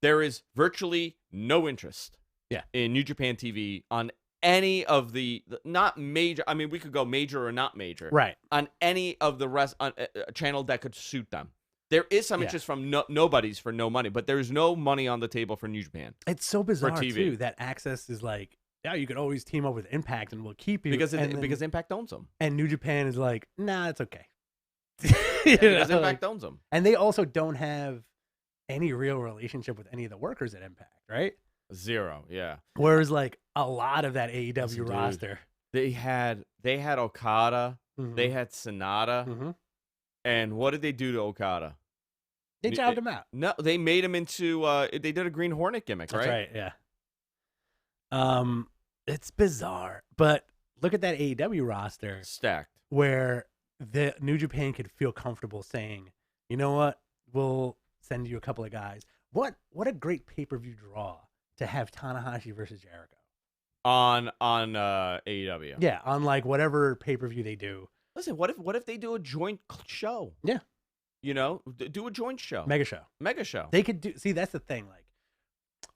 There is virtually no interest in New Japan TV on any of the not major. I mean, we could go major or not major. Right. On any of the rest on a channel that could suit them. There is some interest from nobodies for no money, but there's no money on the table for New Japan. It's so bizarre too that Access is like, yeah, you could always team up with Impact and we'll keep you because Impact owns them, and New Japan is like, nah, it's okay. Because Impact owns them, and they also don't have any real relationship with any of the workers at Impact, right? Zero, yeah. Whereas like a lot of that AEW roster, they had Okada, they had Sonata, and what did they do to Okada? They jobbed him out. No, they made him into. They did a Green Hornet gimmick, right? That's right. Yeah. It's bizarre, but look at that AEW roster Stacked. where the New Japan could feel comfortable saying, you know what, we'll send you a couple of guys. What a great pay-per-view draw to have Tanahashi versus Jericho On AEW. Yeah, on like whatever pay-per-view they do. Listen, what if they do a joint show? Yeah. You know, do a joint show. Mega show. They could do. See, that's the thing. Like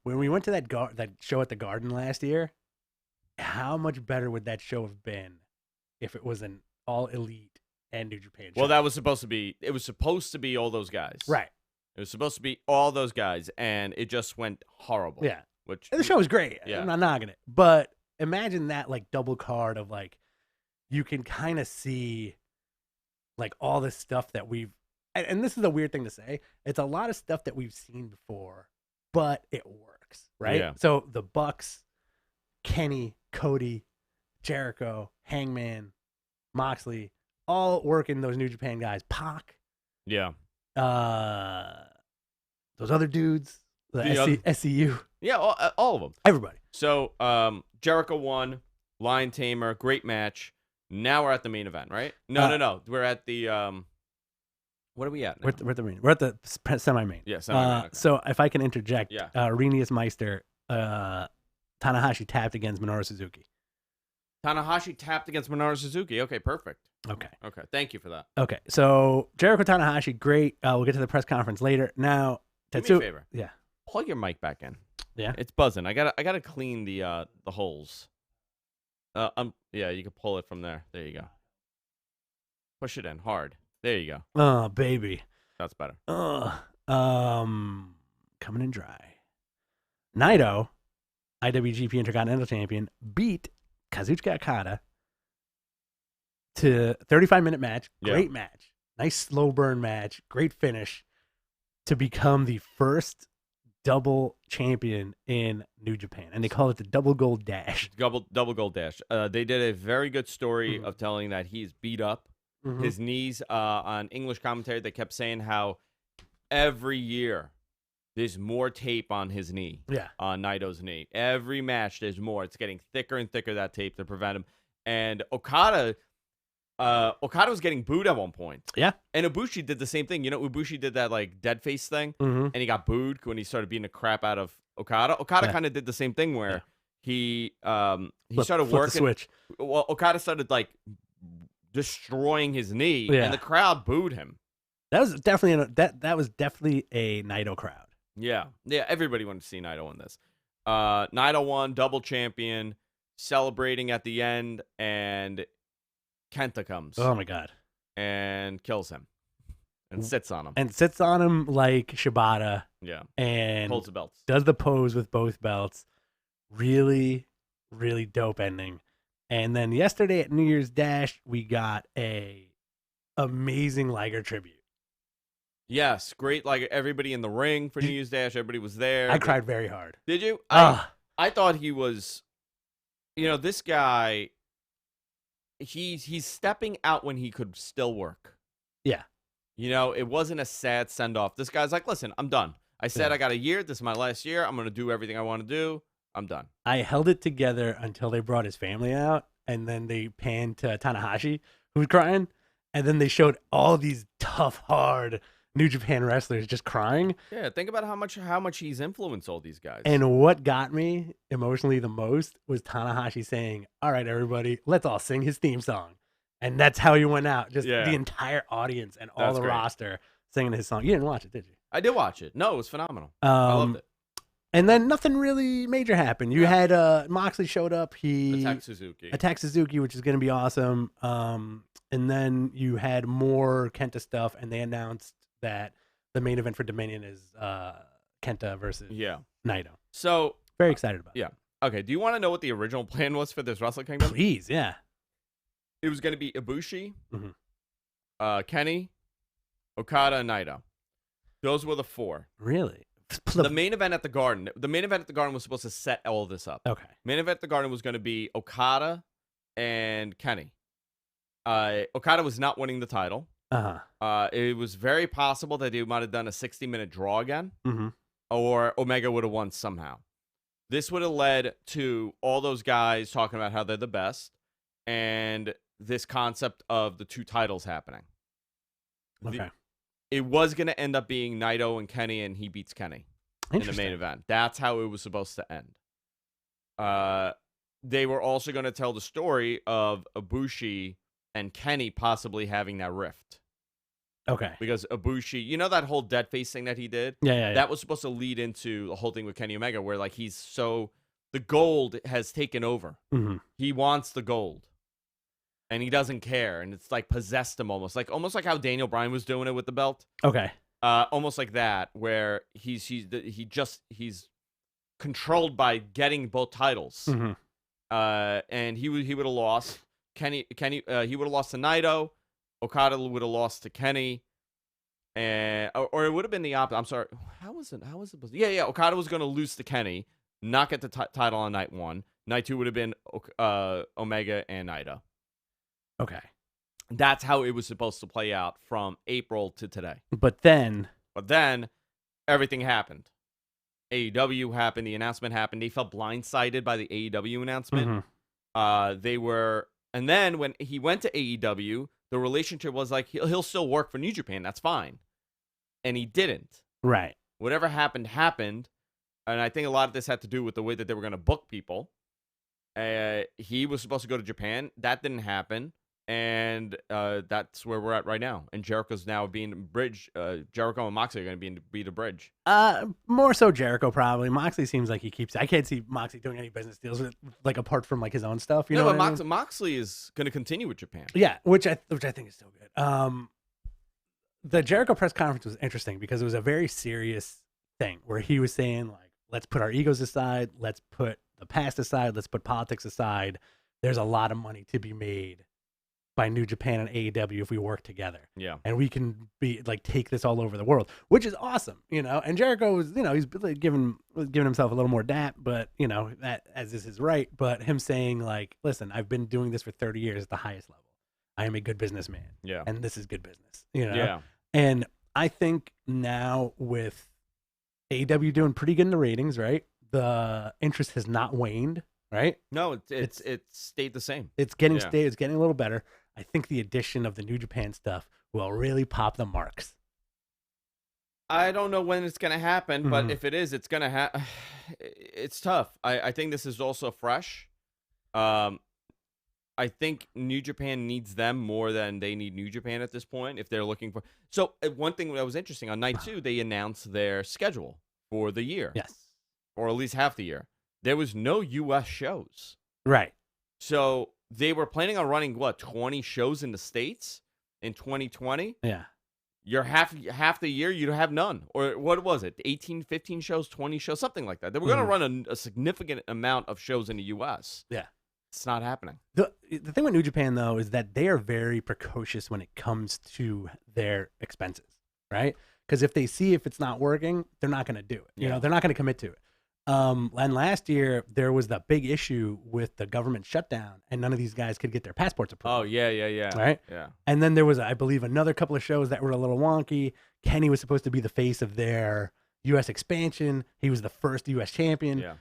when we went to that show at the Garden last year, how much better would that show have been if it was an all elite and New Japan show? Well, that was supposed to be. It was supposed to be all those guys. Right. It was supposed to be all those guys, and it just went horrible. Yeah. Which And the show was great. Yeah. I'm not knocking it, but imagine that like double card of like you can kind of see like all this stuff that we've. And this is a weird thing to say. It's a lot of stuff that we've seen before, but it works, right? Yeah. So the Bucks, Kenny, Cody, Jericho, Hangman, Moxley, all working those New Japan guys. Pac, Yeah. those other dudes, the SCU. Yeah, all of them. Everybody. So Jericho won, Lion Tamer, great match. Now we're at the main event, right? No. We're at the what are we at now? We're at the main. We're at the semi-main. Yeah, semi-main. Okay. So if I can interject, Yeah. Renius Meister, Tanahashi tapped against Minoru Suzuki. Tanahashi tapped against Minoru Suzuki. Okay, perfect. Okay. Thank you for that. Okay. So Jericho Tanahashi, great. We'll get to the press conference later. Now, Do me a favor. Yeah. Plug your mic back in. Yeah. It's buzzing. I gotta clean the holes. Yeah, you can pull it from there. There you go. Push it in hard. There you go. Oh, baby. That's better. Coming in dry. Naito, IWGP Intercontinental Champion, beat Kazuchika Okada to 35-minute match. Great match. Nice slow burn match. Great finish to become the first double champion in New Japan. And they call it the Double Gold Dash. Double Gold Dash. They did a very good story of telling that he's beat up. His knees on English commentary, they kept saying how every year there's more tape on his knee. Yeah. On Naito's knee. Every match there's more. It's getting thicker and thicker, that tape, to prevent him. And Okada was getting booed at one point. Yeah. And Ibushi did the same thing. You know, Ibushi did that like dead face thing, and he got booed when he started beating the crap out of Okada. Okada kind of did the same thing where he started working. The switch. Well, Okada started like destroying his knee, and the crowd booed him. That was definitely that was definitely a Naito crowd. Yeah. Everybody wanted to see Naito in this. Naito won, double champion, celebrating at the end, and Kenta comes. Oh my god! And kills him, and sits on him, like Shibata. Yeah. And holds the belts. Does the pose with both belts. Really, really dope ending. And then yesterday at New Year's Dash, we got a amazing Liger tribute. Yes, great. Like everybody in the ring for New Year's Dash, everybody was there. I cried very hard. Did you? I thought he was. You know, this guy. He's stepping out when he could still work. Yeah. You know, it wasn't a sad send off. This guy's like, listen, I'm done. I said I got a year. This is my last year. I'm gonna do everything I want to do. I'm done. I held it together until they brought his family out, and then they panned to Tanahashi, who was crying, and then they showed all these tough, hard New Japan wrestlers just crying. Yeah, think about how much he's influenced all these guys. And what got me emotionally the most was Tanahashi saying, "All right, everybody, let's all sing his theme song," and that's how he went out. Just the entire audience and all the roster singing his song. You didn't watch it, did you? I did watch it. No, it was phenomenal. I loved it. And then nothing really major happened. You had Moxley showed up. He attacked Suzuki, which is going to be awesome. And then you had more Kenta stuff, and they announced that the main event for Dominion is Kenta versus Naito. So very excited about it. Yeah. Okay. Do you want to know what the original plan was for this WrestleKingdom? Please, yeah. It was going to be Ibushi, Kenny, Okada, and Naito. Those were the four. Really? The main event at the Garden. The main event at the Garden was supposed to set all this up. Okay. Main event at the Garden was going to be Okada and Kenny. Okada was not winning the title. It was very possible that they might have done a 60-minute draw again, Mm-hmm. or Omega would have won somehow. This would have led to all those guys talking about how they're the best, and this concept of the 2 titles happening. Okay. It was going to end up being Naito and Kenny, and he beats Kenny in the main event. That's how it was supposed to end. They were also going to tell the story of Ibushi and Kenny possibly having that rift. Okay. Because Ibushi, you know that whole dead face thing that he did? Yeah. That was supposed to lead into the whole thing with Kenny Omega, where like the gold has taken over. Mm-hmm. He wants the gold. And he doesn't care, and it's like possessed him almost like how Daniel Bryan was doing it with the belt. Okay. Almost like that, where he's controlled by getting both titles. Mm-hmm. And he would have lost. Kenny he would have lost to Naito. Okada would have lost to Kenny, and or it would have been the opposite. I'm sorry. How was it? Yeah. Okada was going to lose to Kenny, not get the title on night 1. Night 2 would have been Omega and Naito. Okay. That's how it was supposed to play out from April to today. But then everything happened. AEW happened. The announcement happened. They felt blindsided by the AEW announcement. Mm-hmm. And then when he went to AEW, the relationship was like, he'll still work for New Japan. That's fine. And he didn't. Right. Whatever happened. And I think a lot of this had to do with the way that they were going to book people. He was supposed to go to Japan. That didn't happen. And that's where we're at right now. And Jericho's now being the bridge. Jericho and Moxley are going to be the bridge. More so Jericho probably. Moxley seems like he keeps. I can't see Moxley doing any business deals with, like, apart from like his own stuff. You know, but what I mean? Moxley is going to continue with Japan. Yeah, which I think is still good. The Jericho press conference was interesting because it was a very serious thing where he was saying like, let's put our egos aside, let's put the past aside, let's put politics aside. There's a lot of money to be made by New Japan and AEW if we work together. Yeah. And we can be like take this all over the world, which is awesome, you know. And Jericho was, you know, he's like giving himself a little more dap, but you know, that as is his right. But him saying like, listen, I've been doing this for 30 years at the highest level. I am a good businessman. Yeah. And this is good business. You know? Yeah. And I think now with AEW doing pretty good in the ratings, right? The interest has not waned, right? No, it's stayed the same. It's getting it's getting a little better. I think the addition of the New Japan stuff will really pop the marks. I don't know when it's going to happen, but if it is, it's going to happen. It's tough. I think this is also fresh. I think New Japan needs them more than they need New Japan at this point if they're looking for. So one thing that was interesting, on night 2, they announced their schedule for the year. Yes. Or at least half the year. There was no U.S. shows. Right. So they were planning on running, 20 shows in the States in 2020? Yeah. You're half the year, you have none. Or what was it? 18, 15 shows, 20 shows, something like that. They were going to run a significant amount of shows in the U.S. Yeah. It's not happening. The thing with New Japan, though, is that they are very precocious when it comes to their expenses, right? Because if they see if it's not working, they're not going to do it. You know, they're not going to commit to it. And last year, there was that big issue with the government shutdown, and none of these guys could get their passports approved. Oh, yeah. Right? Yeah. And then there was, I believe, another couple of shows that were a little wonky. Kenny was supposed to be the face of their U.S. expansion. He was the first U.S. champion. Yeah.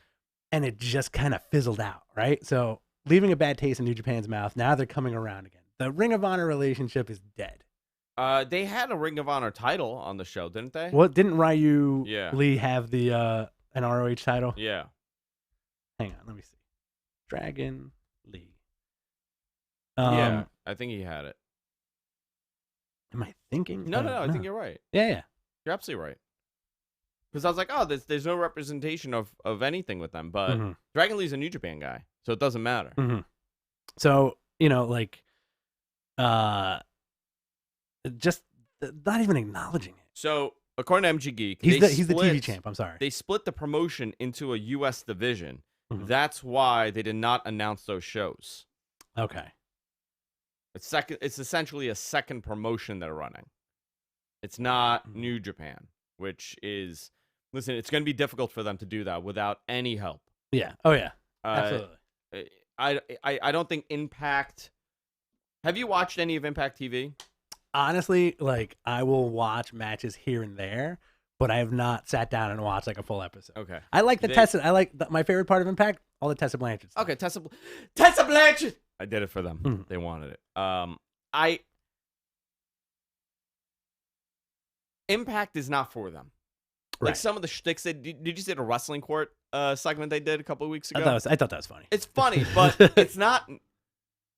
And it just kind of fizzled out, right? So leaving a bad taste in New Japan's mouth. Now they're coming around again. The Ring of Honor relationship is dead. They had a Ring of Honor title on the show, didn't they? Well, didn't Ryu Lee have the an ROH title? Yeah. Hang on, let me see. Dragon Lee. Yeah, I think he had it. Am I thinking? No, I think you're right. Yeah. You're absolutely right. Because I was like, oh, there's no representation of anything with them. But Dragon Lee's a New Japan guy, so it doesn't matter. So, you know, like, just not even acknowledging it. So, according to MG Geek, he's the TV champ. I'm sorry. They split the promotion into a U.S. division. That's why they did not announce those shows. Okay. It's essentially a second promotion they're running. It's not New Japan, which is, listen, it's going to be difficult for them to do that without any help. Yeah. Oh yeah. Absolutely. I don't think Impact. Have you watched any of Impact TV? honestly, like, I will watch matches here and there, but I have not sat down and watched like a full episode. Okay. I like the Tessa. I like my favorite part of Impact. All the Tessa Blanchard stuff. Okay, Tessa Blanchard. I did it for them. Mhm. They wanted it. Impact is not for them. Like Right. some of the shticks. Did you see the wrestling court segment they did a couple of weeks ago? I thought that was funny. It's funny, but it's not.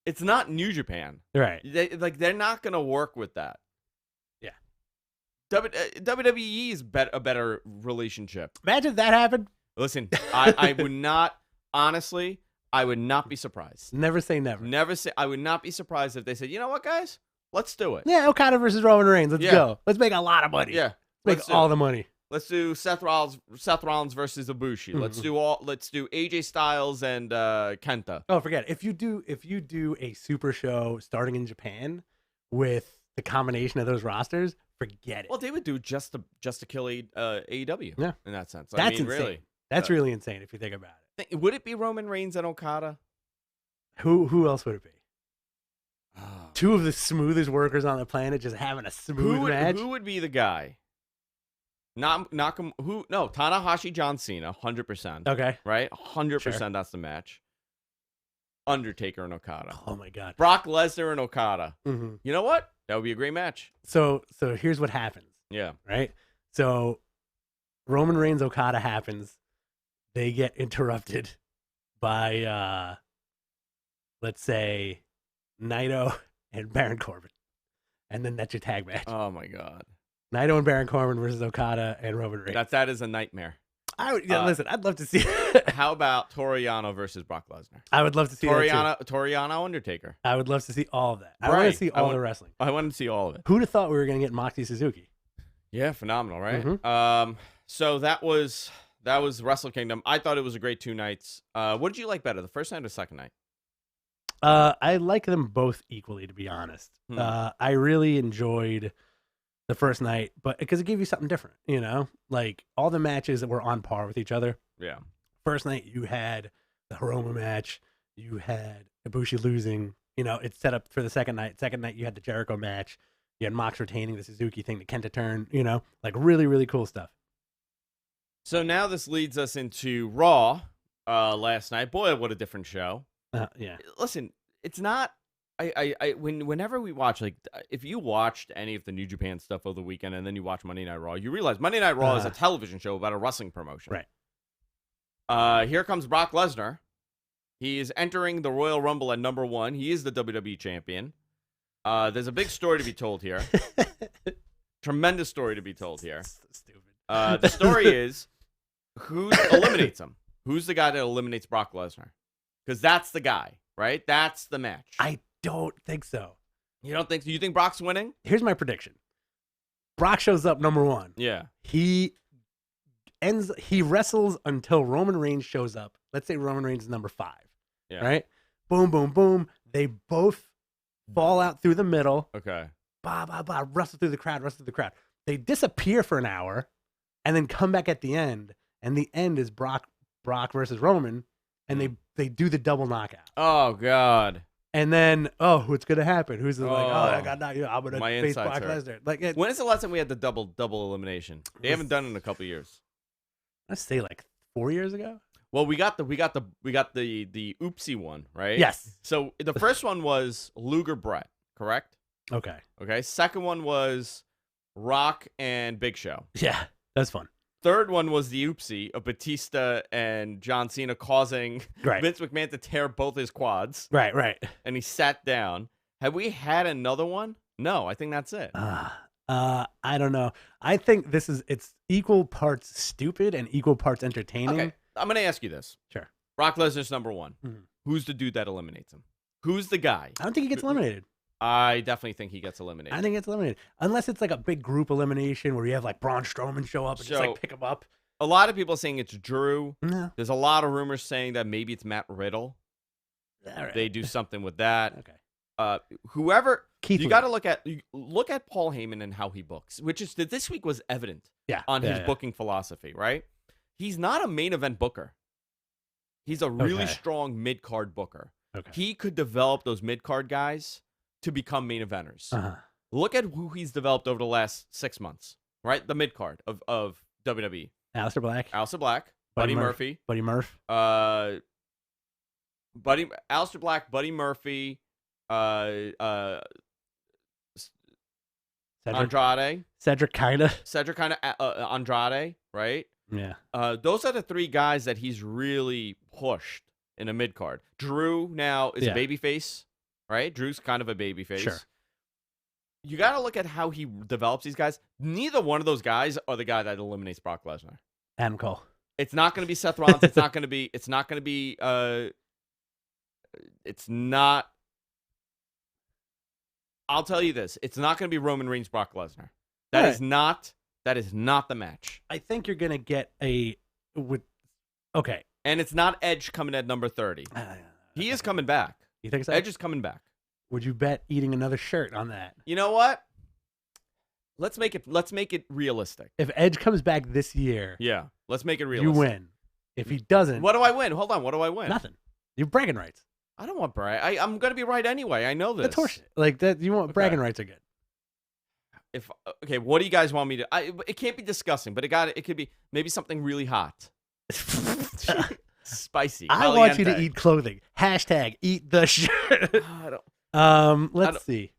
It's not New Japan. Right. They're not gonna work with that. Yeah. WWE is a better relationship. Imagine if that happened. Listen, I would not. Honestly, I would not be surprised. Never say never. Never say. I would not be surprised if they said, you know what, guys, let's do it. Yeah, Okada versus Roman Reigns. Let's go. Let's make a lot of money. Yeah. Make all the money. Let's do Seth Rollins versus Ibushi. Mm-hmm. Let's do AJ Styles and Kenta. Oh, forget it. If you do a super show starting in Japan with the combination of those rosters, forget it. Well, they would do just to kill AEW. Yeah. In that sense. That's insane. Really. That's really insane if you think about it. Would it be Roman Reigns and Okada? Who else would it be? Oh. Two of the smoothest workers on the planet just having a smooth match. Who would be the guy? No, Tanahashi, John Cena, 100%. Okay. Right? 100% Sure. That's the match. Undertaker and Okada. Oh my God. Brock Lesnar and Okada. Mm-hmm. You know what? That would be a great match. So here's what happens. Yeah. Right? So Roman Reigns Okada happens. They get interrupted by let's say Naito and Baron Corbin. And then that's your tag match. Oh my God. Naito and Baron Corbin versus Okada and Roman Reigns. That is a nightmare. Listen, I'd love to see. How about Toriano versus Brock Lesnar? I would love to see Toriano Undertaker. I would love to see all of that. I want to see all the wrestling. I want to see all of it. Who'd have thought we were going to get Moxie Suzuki? Yeah, phenomenal, right? Mm-hmm. So that was Wrestle Kingdom. I thought it was a great 2 nights. What did you like better, the first night or the second night? I like them both equally, to be honest. I really enjoyed the first night, but because it gave you something different, you know, like all the matches that were on par with each other. Yeah. First night you had the Hiroma match, you had Ibushi losing. You know, it's set up for the second night. Second night you had the Jericho match. You had Mox retaining the Suzuki thing, the Kenta turn. You know, like really, really cool stuff. So now this leads us into Raw last night. Boy, what a different show. Yeah. Listen, it's not. Whenever we watch, like, if you watched any of the New Japan stuff over the weekend and then you watch Monday Night Raw, you realize Monday Night Raw is a television show about a wrestling promotion. Right. Here comes Brock Lesnar. He is entering the Royal Rumble at number 1. He is the WWE champion. There's a big story to be told here. Tremendous story to be told here. So stupid. The story is who eliminates him. Who's the guy that eliminates Brock Lesnar? Because that's the guy, right? That's the match. I don't think so. You don't think so? You think Brock's winning? Here's my prediction. Brock shows up number 1. Yeah. He wrestles until Roman Reigns shows up. Let's say Roman Reigns is number 5. Yeah. Right? Boom, boom, boom. They both fall out through the middle. Okay. Wrestle through the crowd. They disappear for an hour and then come back at the end. And the end is Brock versus Roman. And they do the double knockout. Oh, God. And then, what's going to happen? Who's like, I got knocked out. I'm going to face Brock hurt. Lesnar. Like, when is the last time we had the double elimination? They haven't done it in a couple years. Let's say like 4 years ago. Well, we got the oopsie one, right? Yes. So the first one was Luger Brett, correct? Okay. Second one was Rock and Big Show. Yeah, that's fun. Third one was the oopsie of Batista and John Cena causing Vince McMahon to tear both his quads. Right. And he sat down. Have we had another one? No, I think that's it. I don't know. I think it's equal parts stupid and equal parts entertaining. Okay, I'm going to ask you this. Sure. Brock Lesnar's number 1. Mm-hmm. Who's the dude that eliminates him? Who's the guy? I don't think he gets eliminated. I definitely think he gets eliminated. I think it's eliminated. Unless it's like a big group elimination where you have like Braun Strowman show up and just like pick him up. A lot of people are saying it's Drew. No. There's a lot of rumors saying that maybe it's Matt Riddle. All right. They do something with that. Okay. Whoever Keith you got to look at Paul Heyman and how he books, which is that this week was evident on his booking philosophy, right? He's not a main event booker. He's a really strong mid-card booker. Okay. He could develop those mid-card guys to become main eventers. Look at who he's developed over the last 6 months, right? The mid card of WWE. Aleister Black, Aleister Black, Buddy Murphy, Buddy Murph, Aleister Black, Buddy Murphy, Andrade, Cedric kinda. Andrade, right? Yeah. Those are the 3 guys that he's really pushed in a mid card. Drew now is a babyface, right? Drew's kind of a babyface. Sure. You got to look at how he develops these guys. Neither one of those guys are the guy that eliminates Brock Lesnar. Adam Cole. It's not going to be Seth Rollins. It's not going to be. It's not. I'll tell you this. It's not going to be Roman Reigns, Brock Lesnar. That is not the match. I think you're gonna get okay. And it's not Edge coming at number 30. He is coming back. You think so? Edge is coming back. Would you bet eating another shirt on that? You know what? Let's make it realistic. If Edge comes back this year, yeah, let's make it realistic. You win. If he doesn't, what do I win? Hold on, what do I win? Nothing. You're bragging rights. I don't want brag. I'm gonna be right anyway. I know this. That's horseshit. Like that. You want bragging rights are good. Okay, what do you guys want me to? It can't be disgusting, but it could be maybe something really hot, spicy. I want you to eat clothing. # eat the shirt. Let's see.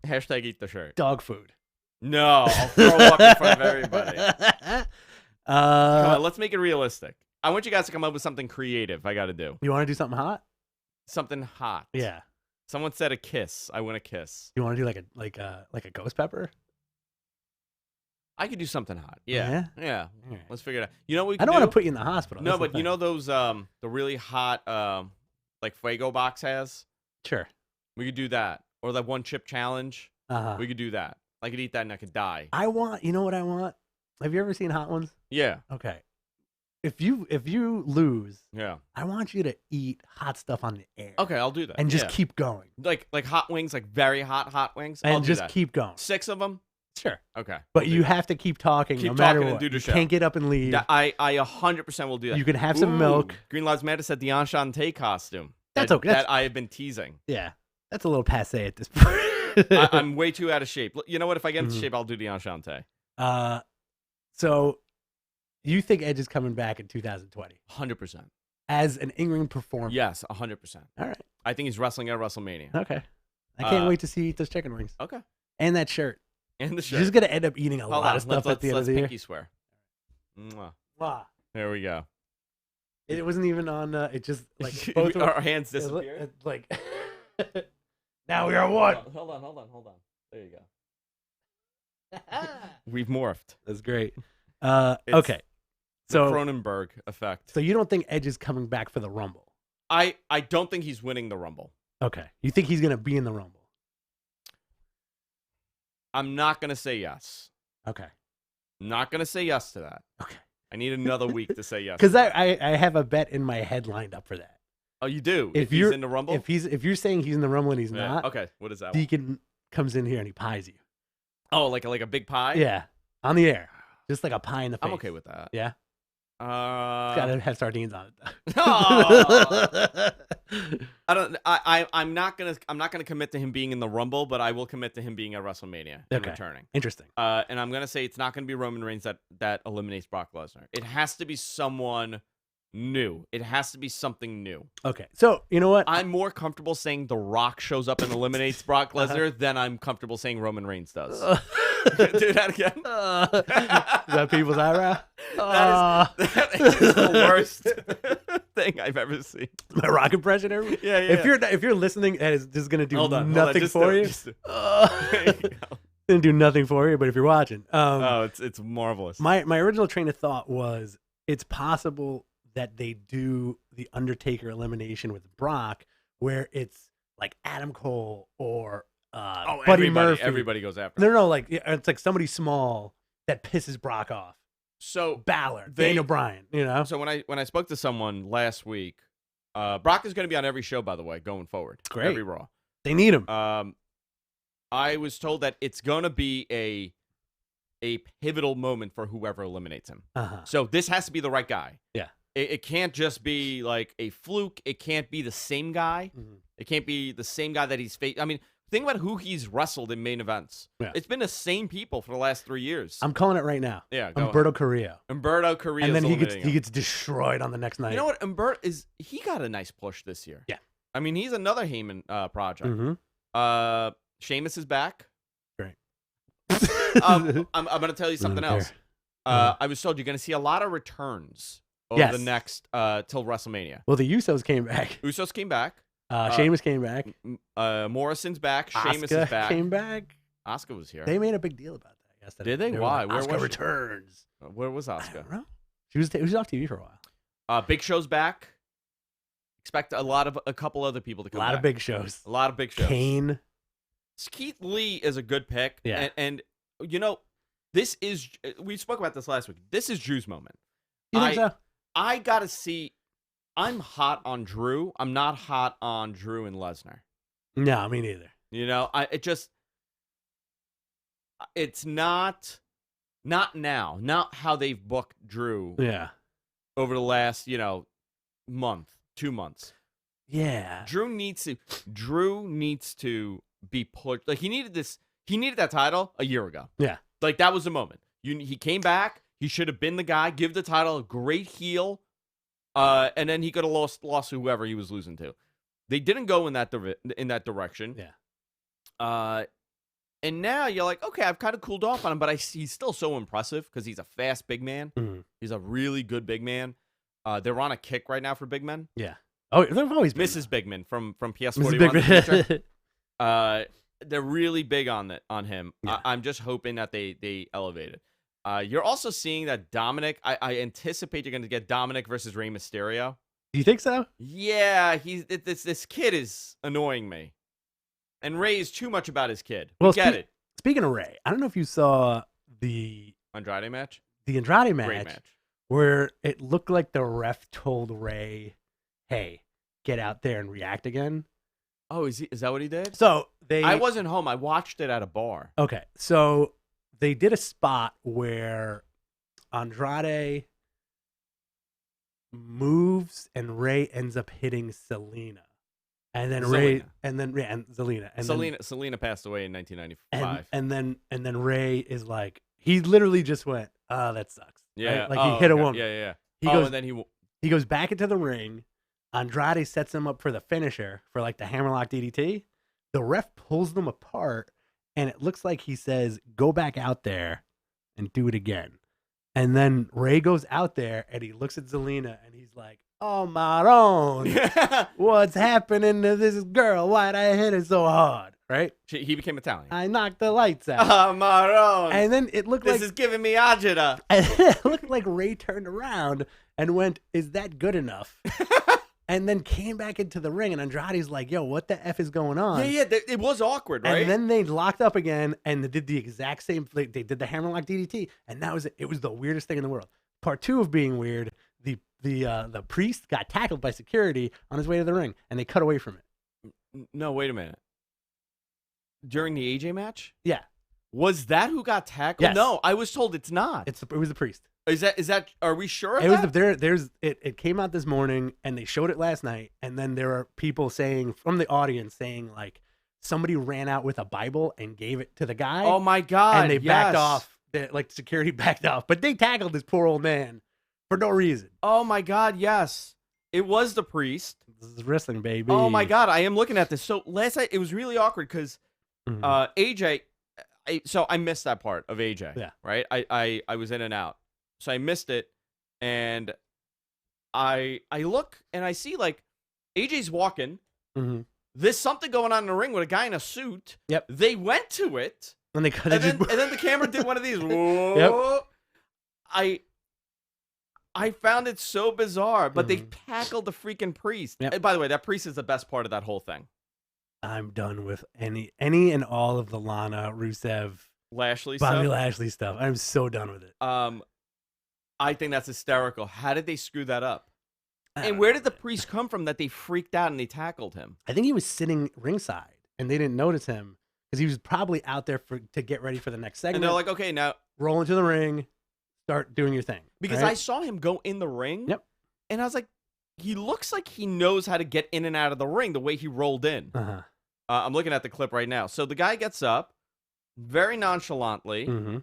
# eat the shirt. Dog food. No, I'll throw up in front of everybody. Come on, let's make it realistic. I want you guys to come up with something creative. I got to do. You want to do something hot? Something hot. Yeah. Someone said a kiss. I want a kiss. You want to do like a ghost pepper? I could do something hot. Yeah. Yeah. Right. Let's figure it out. You know what we I don't want to put you in the hospital. No, but you know those the really hot like Fuego box has? Sure. We could do that. Or that one chip challenge. Uh-huh. We could do that. I could eat that and I could die. You know what I want? Have you ever seen Hot Ones? Yeah. Okay. If you lose, yeah, I want you to eat hot stuff on the air. Okay, I'll do that. And just keep going. Like hot wings, like very hot wings. And I'll just do that. keep going. 6 of them? Sure. Okay. But you have to keep talking no matter what. And do the you show. Can't get up and leave. I 100% will do that. You can have some milk. Green Lives Matter said the Enchante costume. That's okay. That I have been teasing. Yeah. That's a little passé at this point. I'm way too out of shape. You know what? If I get into shape, I'll do the Enchante. So you think Edge is coming back in 2020? 100%. As an in-ring performer? Yes, 100%. All right. I think he's wrestling at WrestleMania. Okay. I can't wait to see you eat those chicken wings. Okay. And that shirt. And the shirt. You're just going to end up eating a lot of stuff at the end of the year. Let's pinky swear. Mwah. Wow. There we go. It wasn't even on, it just, like, both of our hands disappeared. Like, now we are one. Hold on. There you go. We've morphed. That's great. Okay. So Cronenberg effect. So you don't think Edge is coming back for the Rumble? I don't think he's winning the Rumble. Okay. You think he's going to be in the Rumble? I'm not going to say yes. Okay. Not going to say yes to that. Okay. I need another week to say yes. Because I have a bet in my head lined up for that. Oh, you do? If he's in the Rumble? If you're saying he's in the Rumble and he's not. Okay. What is that? Deacon comes in here and he pies you. Oh, like a big pie? Yeah. On the air. Just like a pie in the face. I'm okay with that. Yeah. It's gotta have sardines on it. I don't. I'm not gonna commit to him being in the Rumble, but I will commit to him being at WrestleMania and returning. Interesting. And I'm gonna say it's not gonna be Roman Reigns that eliminates Brock Lesnar. It has to be someone new. It has to be something new. Okay. So you know what? I'm more comfortable saying The Rock shows up and eliminates Brock Lesnar than I'm comfortable saying Roman Reigns does. Do that again. Is that people's eyebrow? That is the worst thing I've ever seen. My Rock impression, everybody? Yeah. If you're listening, that is just gonna do nothing for you. Gonna do nothing for you. But if you're watching, it's marvelous. My original train of thought was it's possible that they do the Undertaker elimination with Brock, where it's like Adam Cole or Buddy Murphy. Everybody goes after. No, like it's like somebody small that pisses Brock off. So Balor, Daniel Bryan, you know. So when I spoke to someone last week, Brock is going to be on every show, by the way, going forward. Great. Every Raw. They need him. I was told that it's going to be a pivotal moment for whoever eliminates him. So this has to be the right guy. Yeah. It can't just be like a fluke. It can't be the same guy. It can't be the same guy that he's faced. I mean, think about who he's wrestled in main events. Yeah. It's been the same people for the last 3 years. I'm calling it right now. Yeah, go Umberto Carrillo. Umberto Carrillo. And then he gets destroyed on the next night. You know what? He got a nice push this year. Yeah. I mean, he's another Heyman project. Mm-hmm. Sheamus is back. Great. I'm going to tell you something else. I was told you're going to see a lot of returns over the next till WrestleMania. Well, the Usos came back. Usos came back. Sheamus came back. Morrison's back. Sheamus is back. Came back. Asuka was here. They made a big deal about that yesterday. Did they? Why? Like, Asuka returns. Where was Asuka? I don't know. She was off TV for a while. Big Show's back. Expect a couple other people to come back. A lot of big shows. A lot of big shows. Kane. Keith Lee is a good pick. Yeah. And you know, we spoke about this last week. This is Drew's moment. You think so? I got to see. I'm hot on Drew. I'm not hot on Drew and Lesnar. No, me neither. You know, it's not now, not how they've booked Drew. Yeah. Over the last, month, 2 months. Yeah. Drew needs to be pushed. Like he needed that title a year ago. Yeah. Like that was the moment. He came back. He should have been the guy. Give the title a great heel. And then he could have lost to whoever he was losing to. They didn't go in that direction. Yeah. And now you're like, okay, I've kind of cooled off on him, but he's still so impressive because he's a fast big man. Mm-hmm. He's a really good big man. They're on a kick right now for big men. Yeah. Oh, they've always been. Mrs. Bigman from PS41. They're really big on him. Yeah. I'm just hoping that they elevate it. You're also seeing that Dominic. I anticipate you're going to get Dominic versus Rey Mysterio. Do you think so? Yeah, this kid is annoying me, and Ray is too much about his kid. Well, Get it. Speaking of Ray, I don't know if you saw the Andrade match. The Andrade match, Great match, where it looked like the ref told Ray, "Hey, get out there and react again." Oh, is that what he did? So I wasn't home. I watched it at a bar. Okay, so they did a spot where Andrade moves and Ray ends up hitting Selena, and then Zelina. Selena passed away in 1995. And then Ray is like, he literally just went, "Oh, that sucks." Yeah, right? Like he hit a woman. Yeah. And then he goes back into the ring. Andrade sets him up for the finisher for like the hammerlock DDT. The ref pulls them apart, and it looks like he says, "Go back out there and do it again." And then Ray goes out there and he looks at Zelina and he's like, "Oh, Maron, what's happening to this girl? Why'd I hit her so hard?" Right? He became Italian. I knocked the lights out. Oh, Maron. And then it looked this is giving me agita. And it looked like Ray turned around and went, "Is that good enough?" And then came back into the ring, and Andrade's like, "Yo, what the F is going on?" Yeah, it was awkward, right? And then they locked up again, and they did the exact same. They did the hammerlock DDT, and that was it. It was the weirdest thing in the world. Part 2 of being weird, the priest got tackled by security on his way to the ring, and they cut away from it. No, wait a minute. During the AJ match? Yeah. Was that who got tackled? Yes. No, I was told it's not. It was the priest. Is that? Are we sure? Of it that? Was it came out this morning, and they showed it last night, and then there are people saying from the audience saying like somebody ran out with a Bible and gave it to the guy. Oh my God! And they backed off. Like security backed off, but they tackled this poor old man for no reason. Oh my God! Yes, it was the priest. This is wrestling, baby. Oh my God! I am looking at this. So last night it was really awkward because AJ. So I missed that part of AJ. Yeah. Right. I was in and out. So I missed it, and I look and I see like AJ's walking. Mm-hmm. There's something going on in the ring with a guy in a suit. Yep. They went to it, and then the camera did one of these. Whoa. Yep. I found it so bizarre, but they tackled the freaking priest. Yep. And by the way, that priest is the best part of that whole thing. I'm done with any and all of the Lana, Rusev, Bobby Lashley stuff. I'm so done with it. I think that's hysterical. How did they screw that up? And where did the priest come from that they freaked out and they tackled him? I think he was sitting ringside and they didn't notice him because he was probably out there to get ready for the next segment. And they're like, okay, now roll into the ring, start doing your thing. Because right? I saw him go in the ring. Yep. And I was like, he looks like he knows how to get in and out of the ring the way he rolled in. Uh-huh. I'm looking at the clip right now. So the guy gets up very nonchalantly, Mm-hmm.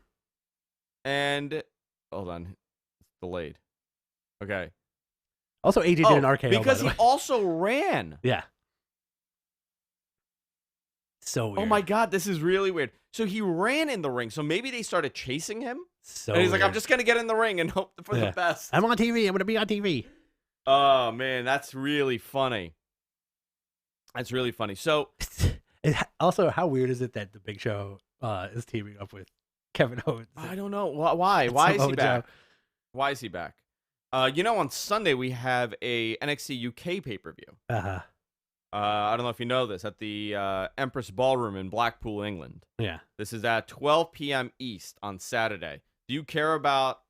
and hold on, it's delayed. Okay. Also, AJ did an RKO, by because the he way. also ran. Yeah. So weird. Oh my God, this is really weird. So he ran in the ring. So maybe they started chasing him. So and he's like, I'm weird. just gonna get in the ring and hope for the best. I'm on TV. I'm gonna be on TV. Oh man, that's really funny. That's really funny. So Also, how weird is it that the Big Show is teaming up with Kevin Owens? I don't know why. Why is he back? Why is he back? On Sunday we have a NXT UK pay-per-view. Uh-huh. I don't know if you know this, at the Empress Ballroom in Blackpool, England. Yeah. This is at 12 p.m. East on Saturday. Do you care about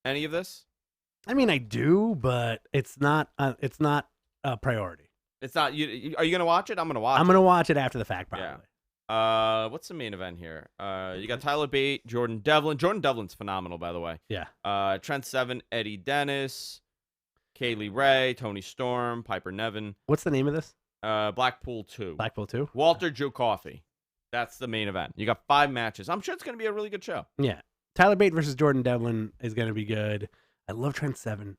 any of this? I mean, I do, but it's not a priority. It's not. Are you gonna watch it? I'm gonna watch. I'm gonna watch it after the fact, probably. Yeah. What's the main event here? You got Tyler Bate, Jordan Devlin. Jordan Devlin's phenomenal, by the way. Yeah. Trent Seven, Eddie Dennis, Kaylee Ray, Tony Storm, Piper Nevin. What's the name of this? Blackpool 2. Blackpool 2? Walter Joe Coffey. That's the main event. You got 5 matches. I'm sure it's going to be a really good show. Yeah. Tyler Bate versus Jordan Devlin is going to be good. I love Trent Seven.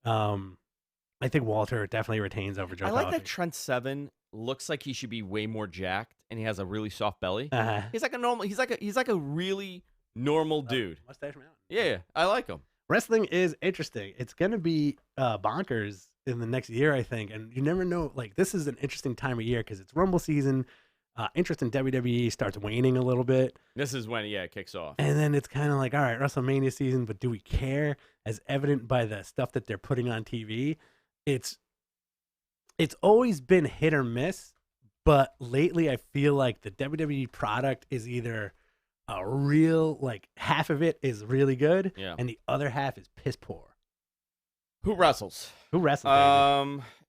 I think Walter definitely retains over Joe I like Coffey. that Trent Seven looks like he should be way more jacked, and he has a really soft belly. Uh-huh. He's like a normal. He's like a really normal dude. Mustache Mountain. Yeah, I like him. Wrestling is interesting. It's going to be bonkers in the next year, I think. And you never know. Like, this is an interesting time of year because it's Rumble season. Interest in WWE starts waning a little bit. This is when, it kicks off. And then it's kind of like, all right, WrestleMania season, but do we care? As evident by the stuff that they're putting on TV, it's always been hit or miss. But lately, I feel like the WWE product is either a real, like, half of it is really good, and the other half is piss poor. Who wrestles? Who wrestles?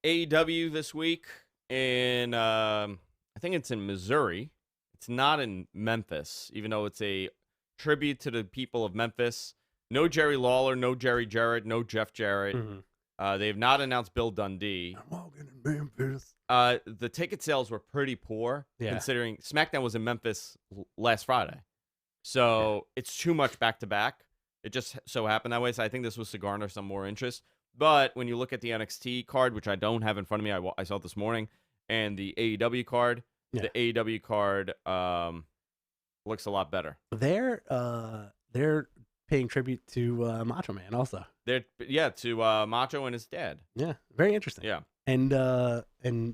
AEW this week in I think it's in Missouri. It's not in Memphis, even though it's a tribute to the people of Memphis. No Jerry Lawler, no Jerry Jarrett, no Jeff Jarrett. Mm-hmm. They have not announced Bill Dundee. I'm walking in Memphis. The ticket sales were pretty poor, Yeah. considering SmackDown was in Memphis last Friday. So it's too much back-to-back. It just so happened that way. So I think this was to garner some more interest. But when you look at the NXT card, which I don't have in front of me, I saw it this morning, and the AEW card, the AEW card looks a lot better. They're paying tribute to Macho Man also. To Macho and his dad. Yeah, very interesting. Yeah. And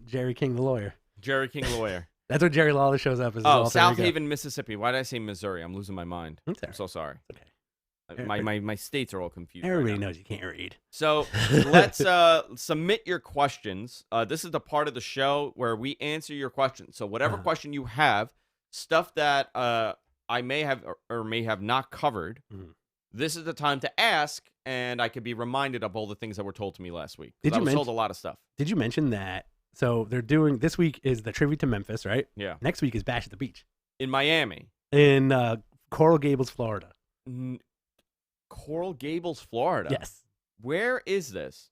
Jerry King the lawyer. Jerry King lawyer. That's where Jerry Lawler shows up. South Haven, Mississippi. Why did I say Missouri? I'm losing my mind. I'm so sorry. Okay. My states are all confused. Everybody knows you can't read. So let's submit your questions. This is the part of the show where we answer your questions. So whatever question you have, stuff that I may have or may have not covered, this is the time to ask, and I could be reminded of all the things that were told to me last week. I was told a lot of stuff. Did you mention that? So they're doing, this week is the tribute to Memphis, right? Yeah. Next week is Bash at the Beach. In Miami. In Coral Gables, Florida. Coral Gables, Florida? Yes. Where is this?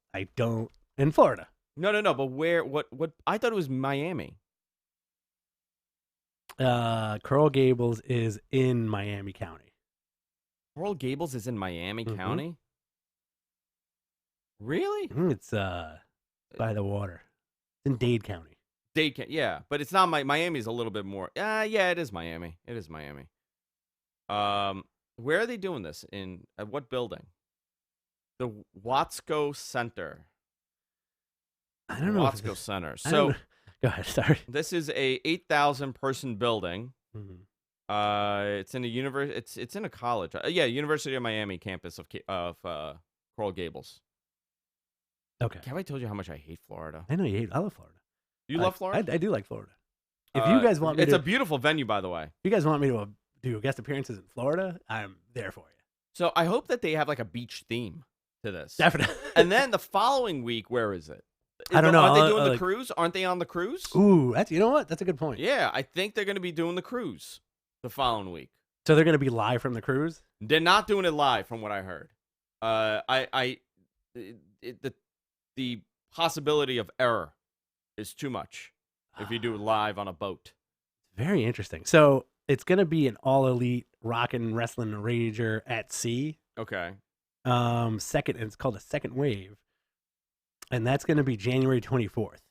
In Florida. No, but where, what, I thought it was Miami. Coral Gables is in Miami County. Coral Gables is in Miami County? Really? It's by the water. It's in Dade County. Yeah, but it's not Miami's a little bit more. Yeah, it is Miami. It is Miami. Where are they doing this? At what building? The Watsco Center. I don't know. Watsco Center. So go ahead. Sorry. This is a 8,000 person building. It's in a It's in a college. University of Miami campus of Coral Gables. Okay. Have I told you how much I hate Florida? I know you hate. I love Florida. You love Florida? I do like Florida. If you guys want me, it's a beautiful venue, by the way. If you guys want me to do guest appearances in Florida, I'm there for you. So I hope that they have like a beach theme to this. Definitely. And then the following week, where is it? I don't know. Aren't they doing the cruise? Aren't they on the cruise? Ooh, you know what? That's a good point. Yeah, I think they're going to be doing the cruise the following week. So they're going to be live from the cruise? They're not doing it live, from what I heard. The possibility of error is too much. if you do it live on a boat. Very interesting. So it's gonna be an all elite rockin' wrestling rager at sea. Okay. Second, and it's called a second wave, and that's gonna be January 24th.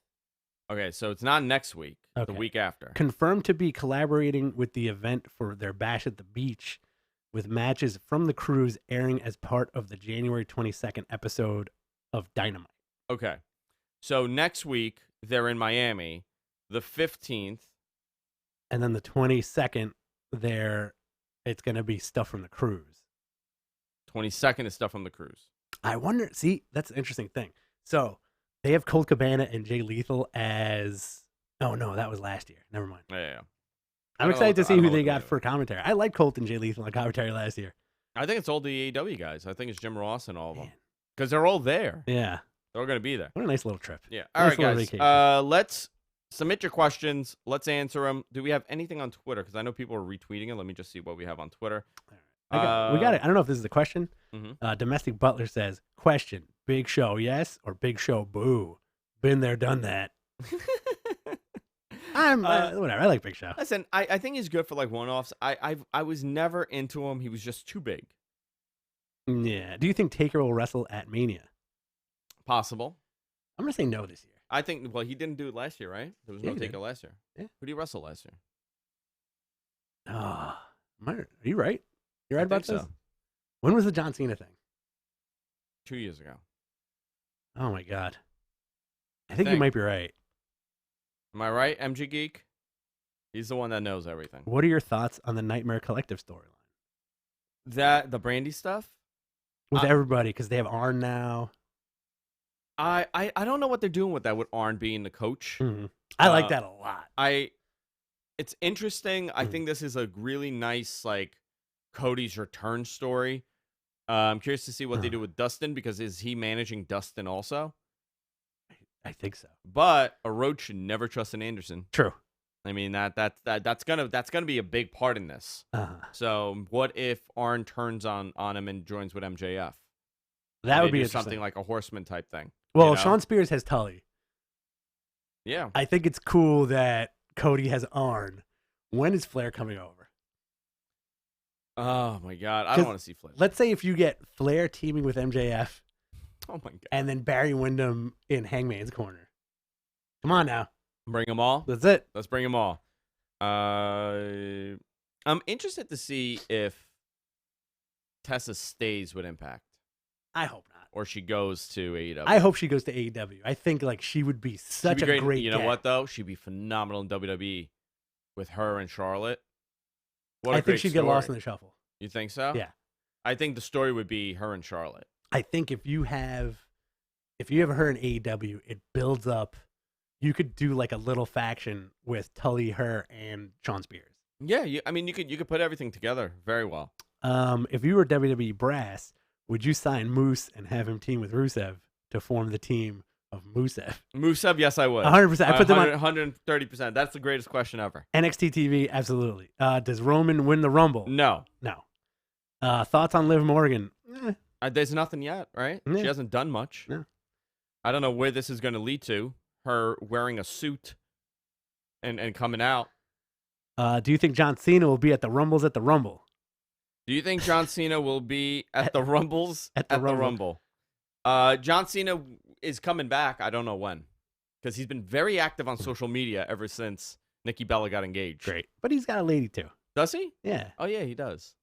Okay, so it's not next week. Okay. The week after. Confirmed to be collaborating with the event for their Bash at the Beach, with matches from the cruise airing as part of the January 22nd episode of Dynamite. Okay. So next week they're in Miami. The 15th. And then the 22nd, it's going to be stuff from the cruise. 22nd is stuff from the cruise. I wonder, see, that's an interesting thing. So they have Colt Cabana and Jay Lethal as, oh no, that was last year. Never mind. Yeah. I'm excited to see who they got for commentary. I like Colt and Jay Lethal on commentary last year. I think it's all the AEW guys. I think it's Jim Ross and all of them. Because they're all there. Yeah. They're all going to be there. What a nice little trip. Yeah. All nice right, guys. Vacation. Let's submit your questions. Let's answer them. Do we have anything on Twitter? Because I know people are retweeting it. Let me just see what we have on Twitter. We got it. I don't know if this is a question. Mm-hmm. Domestic Butler says, question, Big Show yes or Big Show boo? Been there, done that. Whatever. I like Big Show. Listen, I think he's good for like one-offs. I was never into him. He was just too big. Yeah. Do you think Taker will wrestle at Mania? Possible. I'm going to say no this year. I think, well, he didn't do it last year, right? There was no Taker last year. Yeah. Who did he wrestle last year? Are you right? You're right about this? So. When was the John Cena thing? 2 years ago. Oh, my God. I think you might be right. Am I right, MG Geek? He's the one that knows everything. What are your thoughts on the Nightmare Collective storyline? The Brandy stuff? With everybody, because they have Arn now. I don't know what they're doing with that, with Arn being the coach. Mm-hmm. I like that a lot. It's interesting. I think this is a really nice, like, Cody's return story. I'm curious to see what they do with Dustin, because is he managing Dustin also? I think so. But a road should never trust an Anderson. True. I mean that's gonna be a big part in this. So what if Arn turns on him and joins with MJF? That would be something like a Horseman type thing. Well, Sean Spears has Tully. Yeah, I think it's cool that Cody has Arn. When is Flair coming over? Oh my God, I don't want to see Flair. Let's say if you get Flair teaming with MJF. Oh my God. And then Barry Windham in Hangman's corner. Come on now. Bring them all. That's it. Let's bring them all. I'm interested to see if Tessa stays with Impact. I hope not. Or she goes to AEW. I hope she goes to AEW. I think like she would be such a great You know what though? She'd be phenomenal in WWE with her and Charlotte. I think she'd get lost in the shuffle. You think so? Yeah. I think the story would be her and Charlotte. I think if you have her in AEW, it builds up. You could do like a little faction with Tully, her, and Sean Spears. Yeah, you could put everything together very well. If you were WWE brass, would you sign Moose and have him team with Rusev to form the team of Moosev? Moosev, yes, I would. 100%. I put them on 130%. That's the greatest question ever. NXT TV, absolutely. Does Roman win the Rumble? No. Thoughts on Liv Morgan? There's nothing yet, right? Yeah. She hasn't done much. No. I don't know where this is going to lead to. Her wearing a suit and coming out. Do you think John Cena will be at the Rumbles at the Rumble? Do you think John Cena will be at the Rumbles at the Rumble? John Cena is coming back. I don't know when, because he's been very active on social media ever since Nikki Bella got engaged. Great, but he's got a lady too. Does he? Yeah. Oh yeah, he does.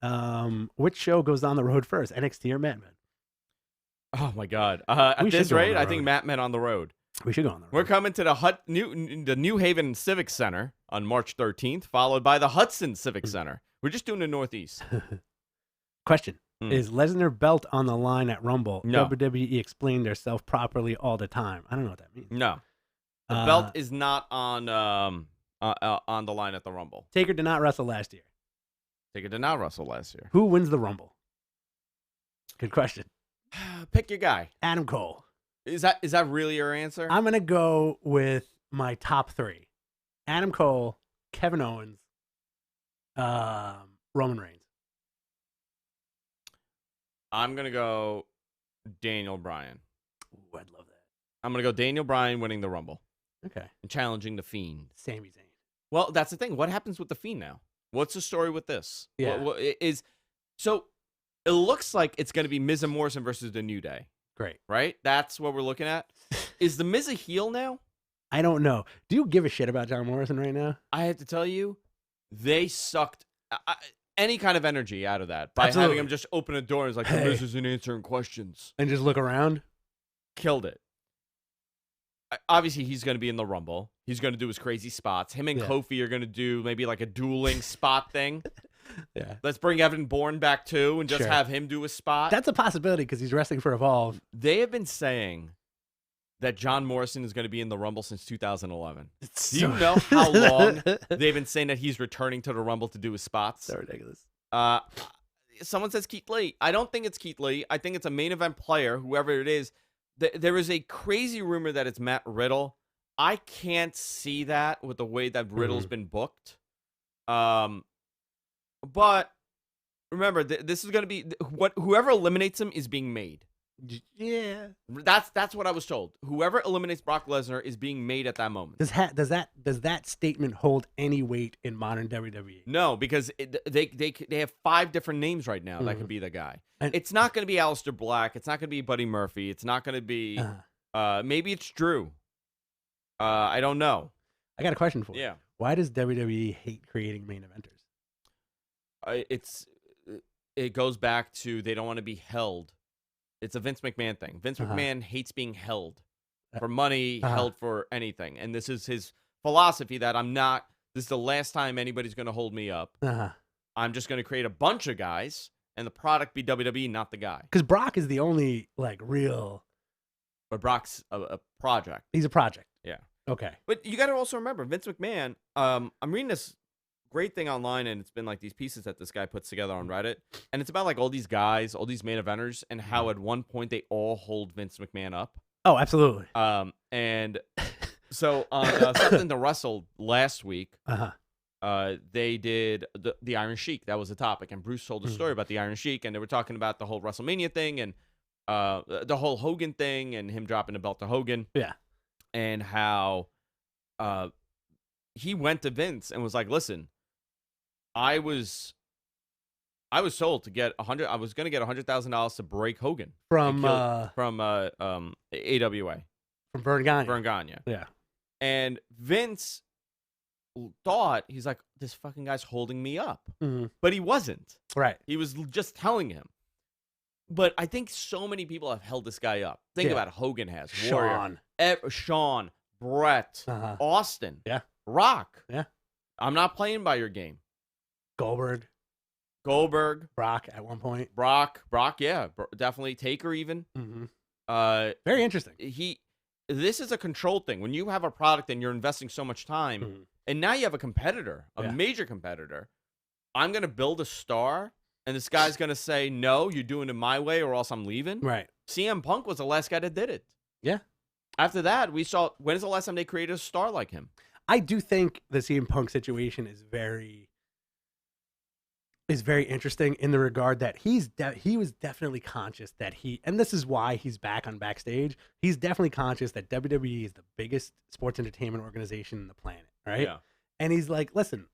Which show goes on the road first, NXT or Mad Men? Oh my God! At this rate, I think Mad Men on the road. We should go on the road. We're coming to the New Haven Civic Center on March 13th, followed by the Hudson Civic Center. We're just doing the Northeast. Question. Is Lesnar belt on the line at Rumble? No. WWE explained themselves properly all the time. I don't know what that means. No. The belt is not on the line at the Rumble. Taker did not wrestle last year. Taker did not wrestle last year. Who wins the Rumble? Good question. Pick your guy. Adam Cole. Is that really your answer? I'm going to go with my top three. Adam Cole, Kevin Owens, Roman Reigns. I'm going to go Daniel Bryan. Ooh, I'd love that. I'm going to go Daniel Bryan winning the Rumble. Okay. and challenging the Fiend. Sami Zayn. Well, that's the thing. What happens with the Fiend now? What's the story with this? Yeah. So it looks like it's going to be Miz and Morrison versus the New Day, Great. right? That's what we're looking at. Is the Miz a heel now? I don't know. Do you give a shit about John Morrison right now? I have to tell you, they sucked any kind of energy out of that by Absolutely. having him just open a door and it's like, the Miz isn't answering questions. And just look around? Killed it. Obviously, he's going to be in the Rumble. He's going to do his crazy spots. Him and Kofi are going to do maybe like a dueling spot thing. Yeah. Let's bring Evan Bourne back too and just Sure. have him do a spot. That's a possibility because he's wrestling for Evolve. They have been saying that John Morrison is going to be in the Rumble since 2011. Do you know how long they've been saying that he's returning to the Rumble to do his spots? So ridiculous. Someone says Keith Lee. I don't think it's Keith Lee. I think it's a main event player, whoever it is. There is a crazy rumor that it's Matt Riddle. I can't see that with the way that Riddle's been booked. But remember, this is going to be whoever eliminates him is being made. Yeah. That's what I was told. Whoever eliminates Brock Lesnar is being made at that moment. Does that statement hold any weight in modern WWE? No, because they have 5 different names right now that could be the guy. And it's not going to be Aleister Black. It's not going to be Buddy Murphy. It's not going to be. Maybe it's Drew. I don't know. I got a question for you. Yeah. Why does WWE hate creating main eventers? It goes back to they don't want to be held. It's a Vince McMahon thing. Vince McMahon hates being held for money, held for anything. And this is his philosophy that this is the last time anybody's going to hold me up. I'm just going to create a bunch of guys and the product be WWE, not the guy. Because Brock is the only, real... But Brock's a project. He's a project. Yeah. Okay. But you got to also remember, Vince McMahon, I'm reading this great thing online, and it's been like these pieces that this guy puts together on Reddit, and it's about like all these guys, all these main eventers, and how at one point they all hold Vince McMahon up. Oh, absolutely. And so on Something to Wrestle last week, they did the Iron Sheik. That was the topic, and Bruce told a story about the Iron Sheik, and they were talking about the whole WrestleMania thing and the whole Hogan thing, and him dropping the belt to Hogan. Yeah, and how he went to Vince and was like, "Listen, I was told to get I was going to get $100,000 to break Hogan from AWA from Vern Gagne. Vern Gagne. Yeah, and Vince thought he's like, this fucking guy's holding me up, but he wasn't. Right. He was just telling him. But I think so many people have held this guy up. Think about it. Hogan has Warrior, Shawn, Brett, Austin, Rock. Yeah, I'm not playing by your game. Goldberg, Brock at one point. Brock, yeah, definitely. Taker even. Very interesting. This is a control thing. When you have a product and you're investing so much time, and now you have a competitor, a major competitor, I'm going to build a star, and this guy's going to say, no, you're doing it my way or else I'm leaving. Right. CM Punk was the last guy that did it. Yeah. After that, we saw, when is the last time they created a star like him? I do think the CM Punk situation is very interesting in the regard that he was definitely conscious that and this is why he's back on Backstage. He's definitely conscious that WWE is the biggest sports entertainment organization on the planet, right? Yeah. And he's like, listen,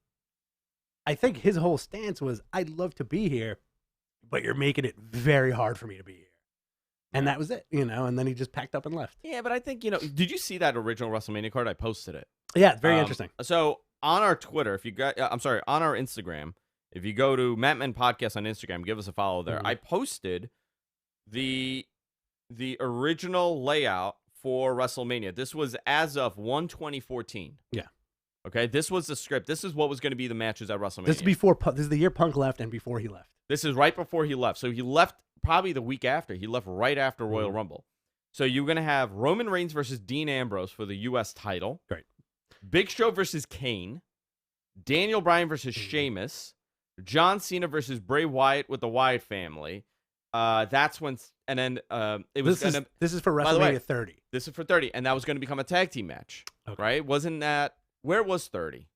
I think his whole stance was, I'd love to be here, but you're making it very hard for me to be here. And that was it, and then he just packed up and left. Yeah, but I think, did you see that original WrestleMania card? I posted it. Yeah, it's very interesting. So on our Twitter, on our Instagram, if you go to Mattman Podcast on Instagram, give us a follow there. I posted the original layout for WrestleMania. This was as of 1/20/14. Yeah. Okay, this was the script. This is what was going to be the matches at WrestleMania. This is the year Punk left and before he left. This is right before he left. So he left probably the week after. He left right after Royal Rumble. So you're going to have Roman Reigns versus Dean Ambrose for the U.S. title. Great. Big Show versus Kane. Daniel Bryan versus Sheamus. John Cena versus Bray Wyatt with the Wyatt family. That's when, and then it was this is for WrestleMania 30. This is for 30, and that was going to become a tag team match, right? Wasn't that where was 30?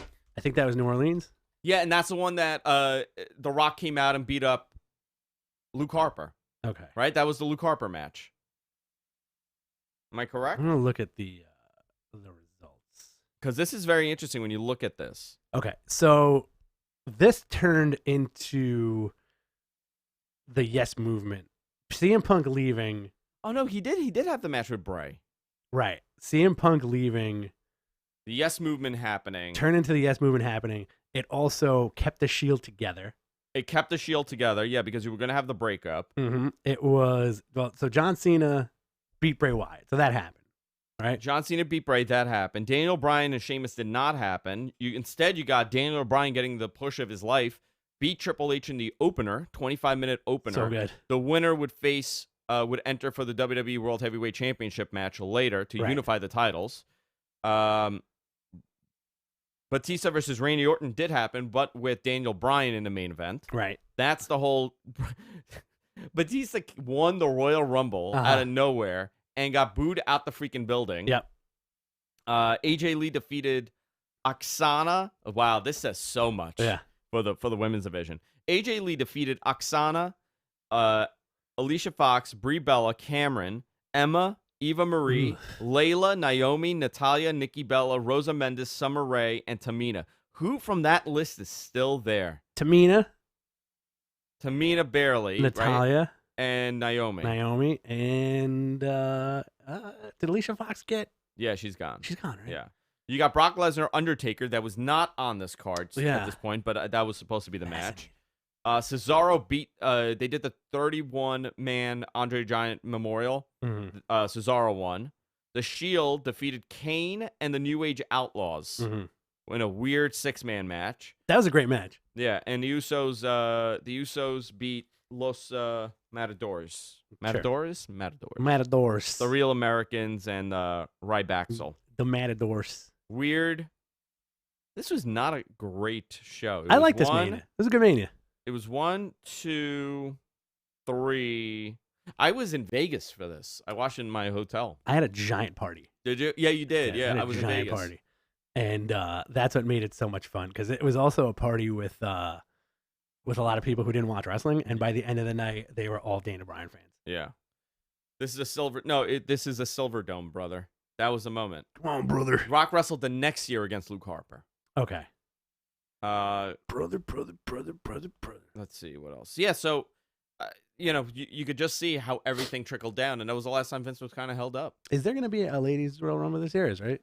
I think that was New Orleans. Yeah, and that's the one that The Rock came out and beat up Luke Harper. Okay, right? That was the Luke Harper match. Am I correct? I'm gonna look at the results. Because this is very interesting when you look at this. Okay, so this turned into the Yes Movement. CM Punk leaving. Oh no, he did have the match with Bray. Right. CM Punk leaving. The Yes Movement happening. Turned into the Yes Movement happening. It also kept the Shield together. It kept the Shield together, yeah, because you were going to have the breakup. Mm-hmm. It was, well, so John Cena beat Bray Wyatt. So that happened, right? John Cena beat Bray, that happened. Daniel Bryan and Sheamus did not happen. Instead, you got Daniel Bryan getting the push of his life, beat Triple H in the opener, 25-minute opener. So good. The winner would enter for the WWE World Heavyweight Championship match later to unify the titles. Batista versus Randy Orton did happen, but with Daniel Bryan in the main event. Right. That's the whole... Batista won the Royal Rumble out of nowhere and got booed out the freaking building. Yep. AJ Lee defeated Oksana. Wow, this says so much for the women's division. AJ Lee defeated Oksana, Alicia Fox, Brie Bella, Cameron, Emma, Eva Marie, Layla, Naomi, Natalia, Nikki Bella, Rosa Mendes, Summer Rae, and Tamina. Who from that list is still there? Tamina barely. Natalia. Right? And Naomi. And did Alicia Fox get? Yeah, she's gone. She's gone, right? Yeah. You got Brock Lesnar, Undertaker. That was not on this card at this point, but that was supposed to be the match. Cesaro beat, they did the 31-man Andre Giant Memorial. Cesaro won. The Shield defeated Kane and the New Age Outlaws in a weird 6-man match. That was a great match. Yeah, and the Usos beat Los Matadors. Matadors? Matadors. The Real Americans and Rybaxel. The Matadors. Weird. This was not a great show. I like this Mania. This was a good Mania. It was 1, 2, 3. I was in Vegas for this. I watched it in my hotel. I had a giant party. Did you? Yeah, you did. Yeah, I was in Vegas. Party. And that's what made it so much fun, because it was also a party with a lot of people who didn't watch wrestling, and by the end of the night, they were all Dana Bryan fans. Yeah. This is a Silver Dome, brother. That was the moment. Come on, brother. Rock wrestled the next year against Luke Harper. Okay. Brother. Let's see what else. Yeah, so you could just see how everything trickled down, and that was the last time Vince was kind of held up. Is there going to be a ladies' Royal Rumble this year? Right?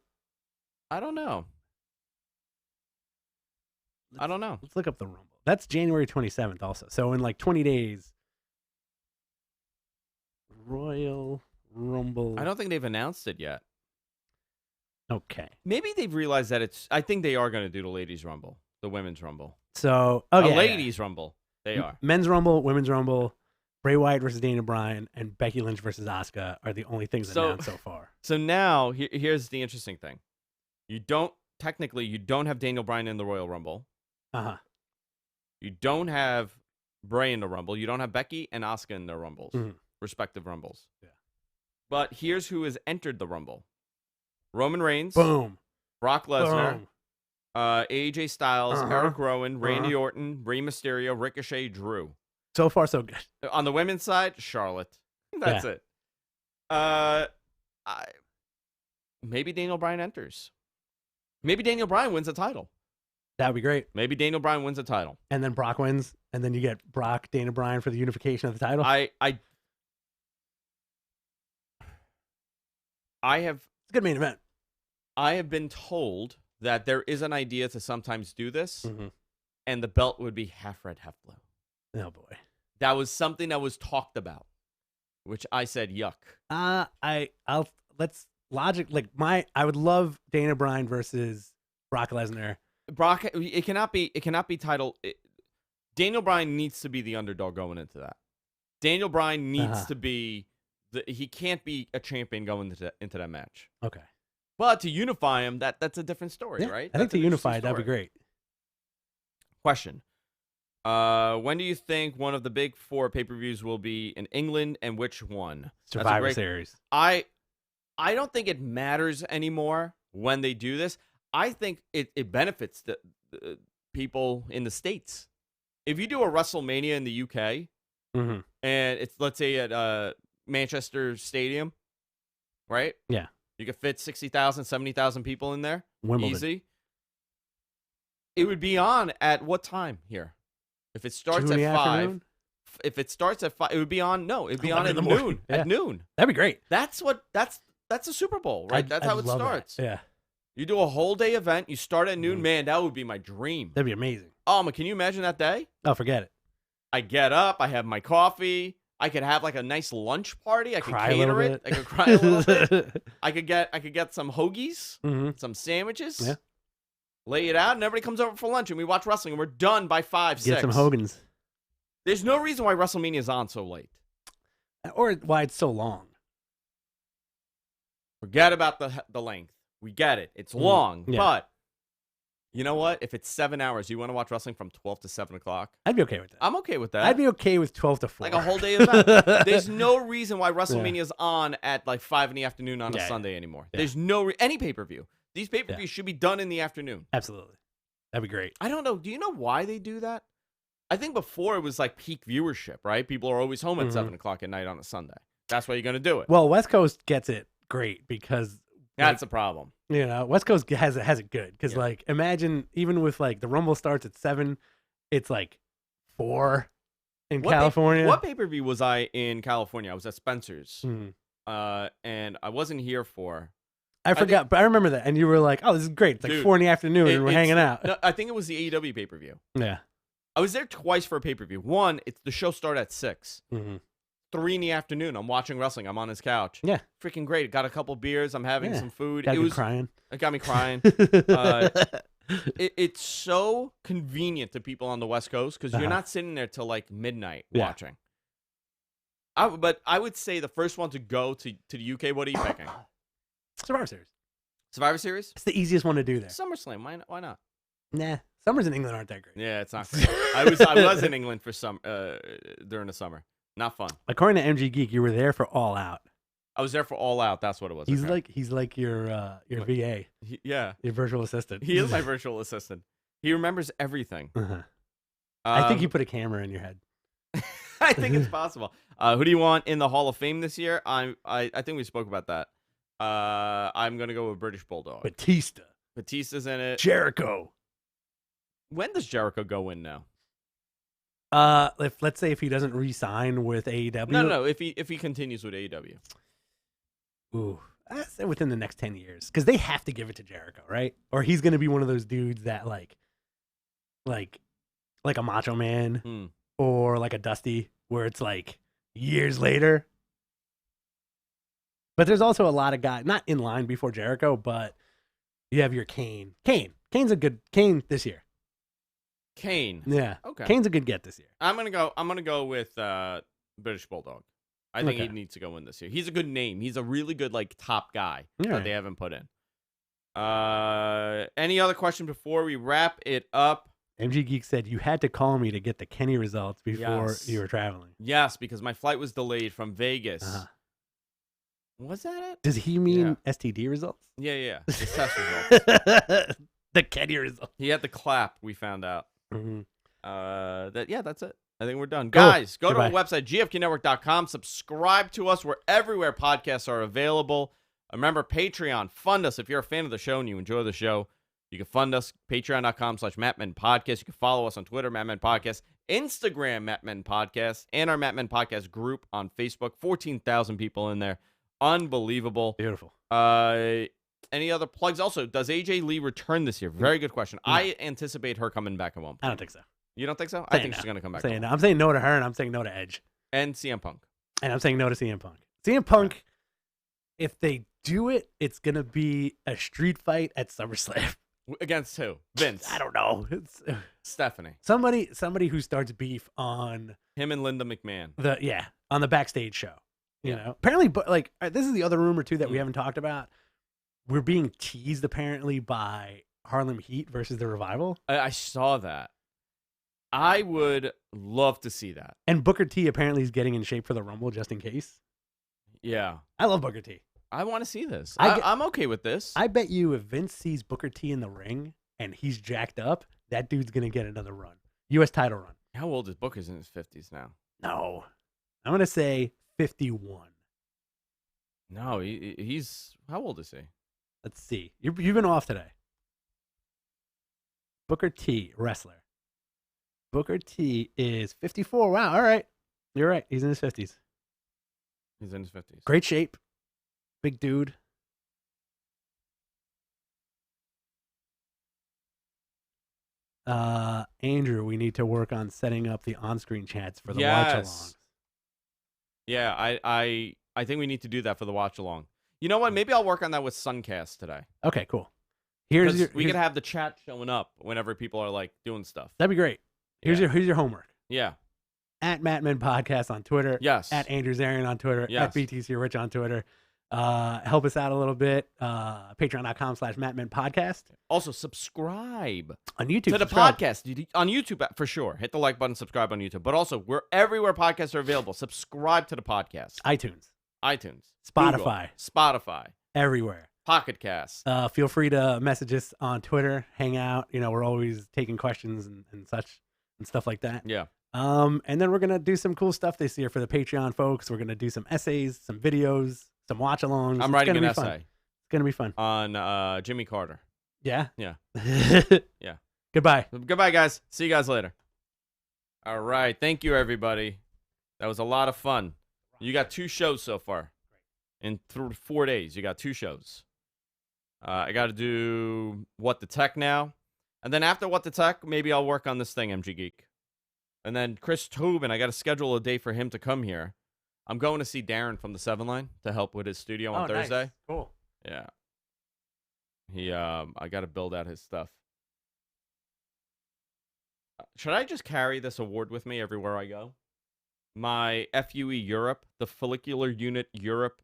I don't know. Let's look up the Rumble. That's January 27th, also. So in like 20 days, Royal Rumble. I don't think they've announced it yet. Okay. Maybe they've realized that I think they are going to do the ladies' Rumble, the women's Rumble. So, ladies' Rumble. They are. Men's Rumble, women's Rumble, Bray Wyatt versus Daniel Bryan, and Becky Lynch versus Asuka are the only things announced so far. So now, here's the interesting thing. You don't have Daniel Bryan in the Royal Rumble. You don't have Bray in the Rumble. You don't have Becky and Asuka in their Rumbles, respective Rumbles. Yeah. But here's who has entered the Rumble. Roman Reigns. Boom. Brock Lesnar. AJ Styles, Eric Rowan, Randy Orton, Rey Mysterio, Ricochet, Drew. So far, so good. On the women's side, Charlotte. That's it. Maybe Daniel Bryan enters. Maybe Daniel Bryan wins a title. That would be great. Maybe Daniel Bryan wins a title. And then Brock wins, and then you get Brock, Daniel Bryan for the unification of the title. It's a good main event. I have been told that there is an idea to sometimes do this, and the belt would be half red, half blue. Oh boy, that was something that was talked about, which I said yuck. I would love Daniel Bryan versus Brock Lesnar. Brock, it cannot be titled. Daniel Bryan needs to be the underdog going into that. Daniel Bryan needs to be he can't be a champion going into that match. Okay. But to unify him, that's a different story, right? I think to unify, that'd be great. Question. When do you think one of the big 4 pay-per-views will be in England, and which one? Survivor Series. I don't think it matters anymore when they do this. I think it benefits the people in the States. If you do a WrestleMania in the UK, and it's, let's say, at Manchester Stadium, right? Yeah. You could fit 60,000, 70,000 people in there. Wimbledon. Easy. It would be on at what time here? If it starts 2 in at the 5. afternoon? If it starts at 5, it would be on. No, it would be 11 on in at the morning. noon. Yeah. At noon. That'd be great. That's a Super Bowl, right? That's how it love starts. That. Yeah. You do a whole day event. You start at noon. Man, that would be my dream. That'd be amazing. Oh, can you imagine that day? Oh, forget it. I get up. I have my coffee. I could have like a nice lunch party. I could Cry a cater little it. bit. I could cry a little bit. I could get some hoagies, Mm-hmm. some sandwiches. Yeah. Lay it out, and everybody comes over for lunch, and we watch wrestling, and we're done by 5, 6. Get some Hogans. There's no reason why WrestleMania is on so late. Or why it's so long. Forget about the length. We get it. It's long, yeah. but you know what? If it's 7 hours, you want to watch wrestling from 12 to 7 o'clock? I'd be okay with that. I'm okay with that. I'd be okay with 12 to 4. like a whole day event. There's no reason why WrestleMania is on at like 5 in the afternoon on a Sunday anymore. Yeah. There's no any pay-per-view. These pay-per-views should be done in the afternoon. Absolutely. That'd be great. I don't know. Do you know why they do that? I think before it was like peak viewership, right? People are always home at 7 o'clock at night on a Sunday. That's why you're going to do it. Well, West Coast gets it great because That's the problem. you know, West Coast has it good because like imagine even with like the Rumble starts at 7, it's like 4 in California. What pay-per-view was I in California? I was at Spencer's, Mhm. and I wasn't here for. I forgot, but I remember that, and you were like, "Oh, this is great! It's like Dude, 4 in the afternoon, and we're hanging out." No, I think it was the AEW pay-per-view. Yeah. I was there twice for a pay-per-view. One, the show started at 6. Mm-hmm. 3 in the afternoon, I'm watching wrestling. I'm on his couch. Yeah. Freaking great. Got a couple beers. I'm having some food. Got me crying. It got me crying. It's so convenient to people on the West Coast because you're not sitting there till like midnight watching. But I would say the first one to go to the UK. What are you picking? Survivor Series. Survivor Series? It's the easiest one to do there. SummerSlam. Why not? Nah. Summers in England aren't that great. Yeah, it's not great. I was in England for during the summer. Not fun. According to MG Geek, you were there for All Out. I was there for All Out. That's what it was. He's okay. like your VA. Yeah. Your virtual assistant. He is my virtual assistant. He remembers everything. Uh-huh. I think he put a camera in your head. I think it's possible. Who do you want in the Hall of Fame this year? I think we spoke about that. I'm gonna go with British Bulldog. Batista. Batista's in it. Jericho. When does Jericho go in now? Let's say if he doesn't re-sign with AEW. No. If he continues with AEW. Ooh, I'd say within the next 10 years, because they have to give it to Jericho, right? Or he's gonna be one of those dudes that like a Macho Man or like a Dusty, where it's like years later. But there's also a lot of guys not in line before Jericho, but you have your Kane. Kane's a good Kane this year. Kane. Yeah. Okay. Kane's a good get this year. I'm gonna go with British Bulldog. I think he needs to go in this year. He's a good name. He's a really good like top guy that they haven't put in. Any other question before we wrap it up? MG Geek said you had to call me to get the Kenny results before you were traveling. Yes, because my flight was delayed from Vegas. Uh-huh. Was that it? Does he mean STD results? Yeah. His test results. The Kenny results. He had the clap, we found out. Mm-hmm. That's it. I think we're done. Cool. Guys, go Goodbye. to our website, gfknetwork.com. Subscribe to us. We're everywhere podcasts are available. Remember, Patreon. Fund us. If you're a fan of the show and you enjoy the show, you can fund us. Patreon.com/MattMenPodcast. You can follow us on Twitter, MattMenPodcast. Instagram, MattMenPodcast. And our Mattmen Podcast group on Facebook. 14,000 people in there. Unbelievable. Beautiful. Any other plugs? Also, does AJ Lee return this year? Very good question. No. I anticipate her coming back at one point. I don't think so. You don't think so? I think she's going to come back. I'm saying no to her, and I'm saying no to Edge. And CM Punk. And I'm saying no to CM Punk. CM Punk, if they do it, it's going to be a street fight at SummerSlam. Against who? Vince. I don't know. It's Stephanie. Somebody who starts beef on him and Linda McMahon. On the backstage show. You know, apparently, but like this is the other rumor too that we haven't talked about. We're being teased apparently by Harlem Heat versus the Revival. I saw that. I would love to see that. And Booker T apparently is getting in shape for the Rumble just in case. Yeah, I love Booker T. I want to see this. I'm okay with this. I bet you if Vince sees Booker T in the ring and he's jacked up, that dude's gonna get another run, U.S. title run. How old is Booker's in his 50s now? No, I'm gonna say 51. No, he's how old is he? Let's see. You've been off today. Booker T, wrestler. Booker T is 54. Wow. All right. You're right. He's in his 50s. He's in his 50s. Great shape. Big dude. Andrew, we need to work on setting up the on-screen chats for the watch-alongs. Yeah, I think we need to do that for the watch-along. You know what? Maybe I'll work on that with Suncast today. Okay, cool. We could have the chat showing up whenever people are like doing stuff. That'd be great. Here's your homework. Yeah. At Mattman Podcast on Twitter. Yes. At Andrew Zarian on Twitter. Yes. At BTC Rich on Twitter. Help us out a little bit. Patreon.com/Mattman Podcast. Also, subscribe on YouTube to the podcast. On YouTube, for sure. Hit the like button, subscribe on YouTube. But also, we're everywhere podcasts are available. Subscribe to the podcast. iTunes. Spotify. Google, Spotify. Everywhere. Pocket Cast. Feel free to message us on Twitter. Hang out. We're always taking questions and such and stuff like that. Yeah. And then we're going to do some cool stuff this year for the Patreon folks. We're going to do some essays, some videos, some watch-alongs. I'm writing an essay. It's going to be fun. On Jimmy Carter. Yeah? Yeah. Yeah. Goodbye. Goodbye, guys. See you guys later. All right. Thank you, everybody. That was a lot of fun. You got 2 shows so far. In 4 days, you got 2 shows. I got to do What the Tech now. And then after What the Tech, maybe I'll work on this thing, MG Geek. And then Chris Tobin, I got to schedule a day for him to come here. I'm going to see Darren from the 7 Line to help with his studio on Thursday. Nice. Cool. Yeah. I got to build out his stuff. Should I just carry this award with me everywhere I go? My FUE Europe, the Follicular Unit Europe,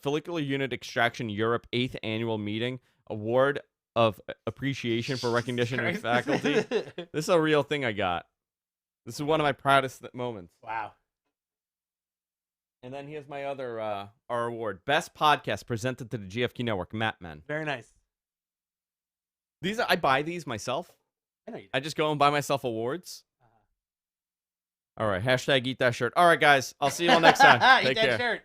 Follicular Unit Extraction Europe 8th Annual Meeting Award of Appreciation for Recognition of Faculty. This is a real thing I got. This is one of my proudest moments. Wow. And then here's my other our award. Best Podcast presented to the GFQ Network, Mattman. Very nice. I buy these myself. I know you do. I just go and buy myself awards. All right. # eat that shirt. All right, guys. I'll see you all next time. Take care. Eat that shirt.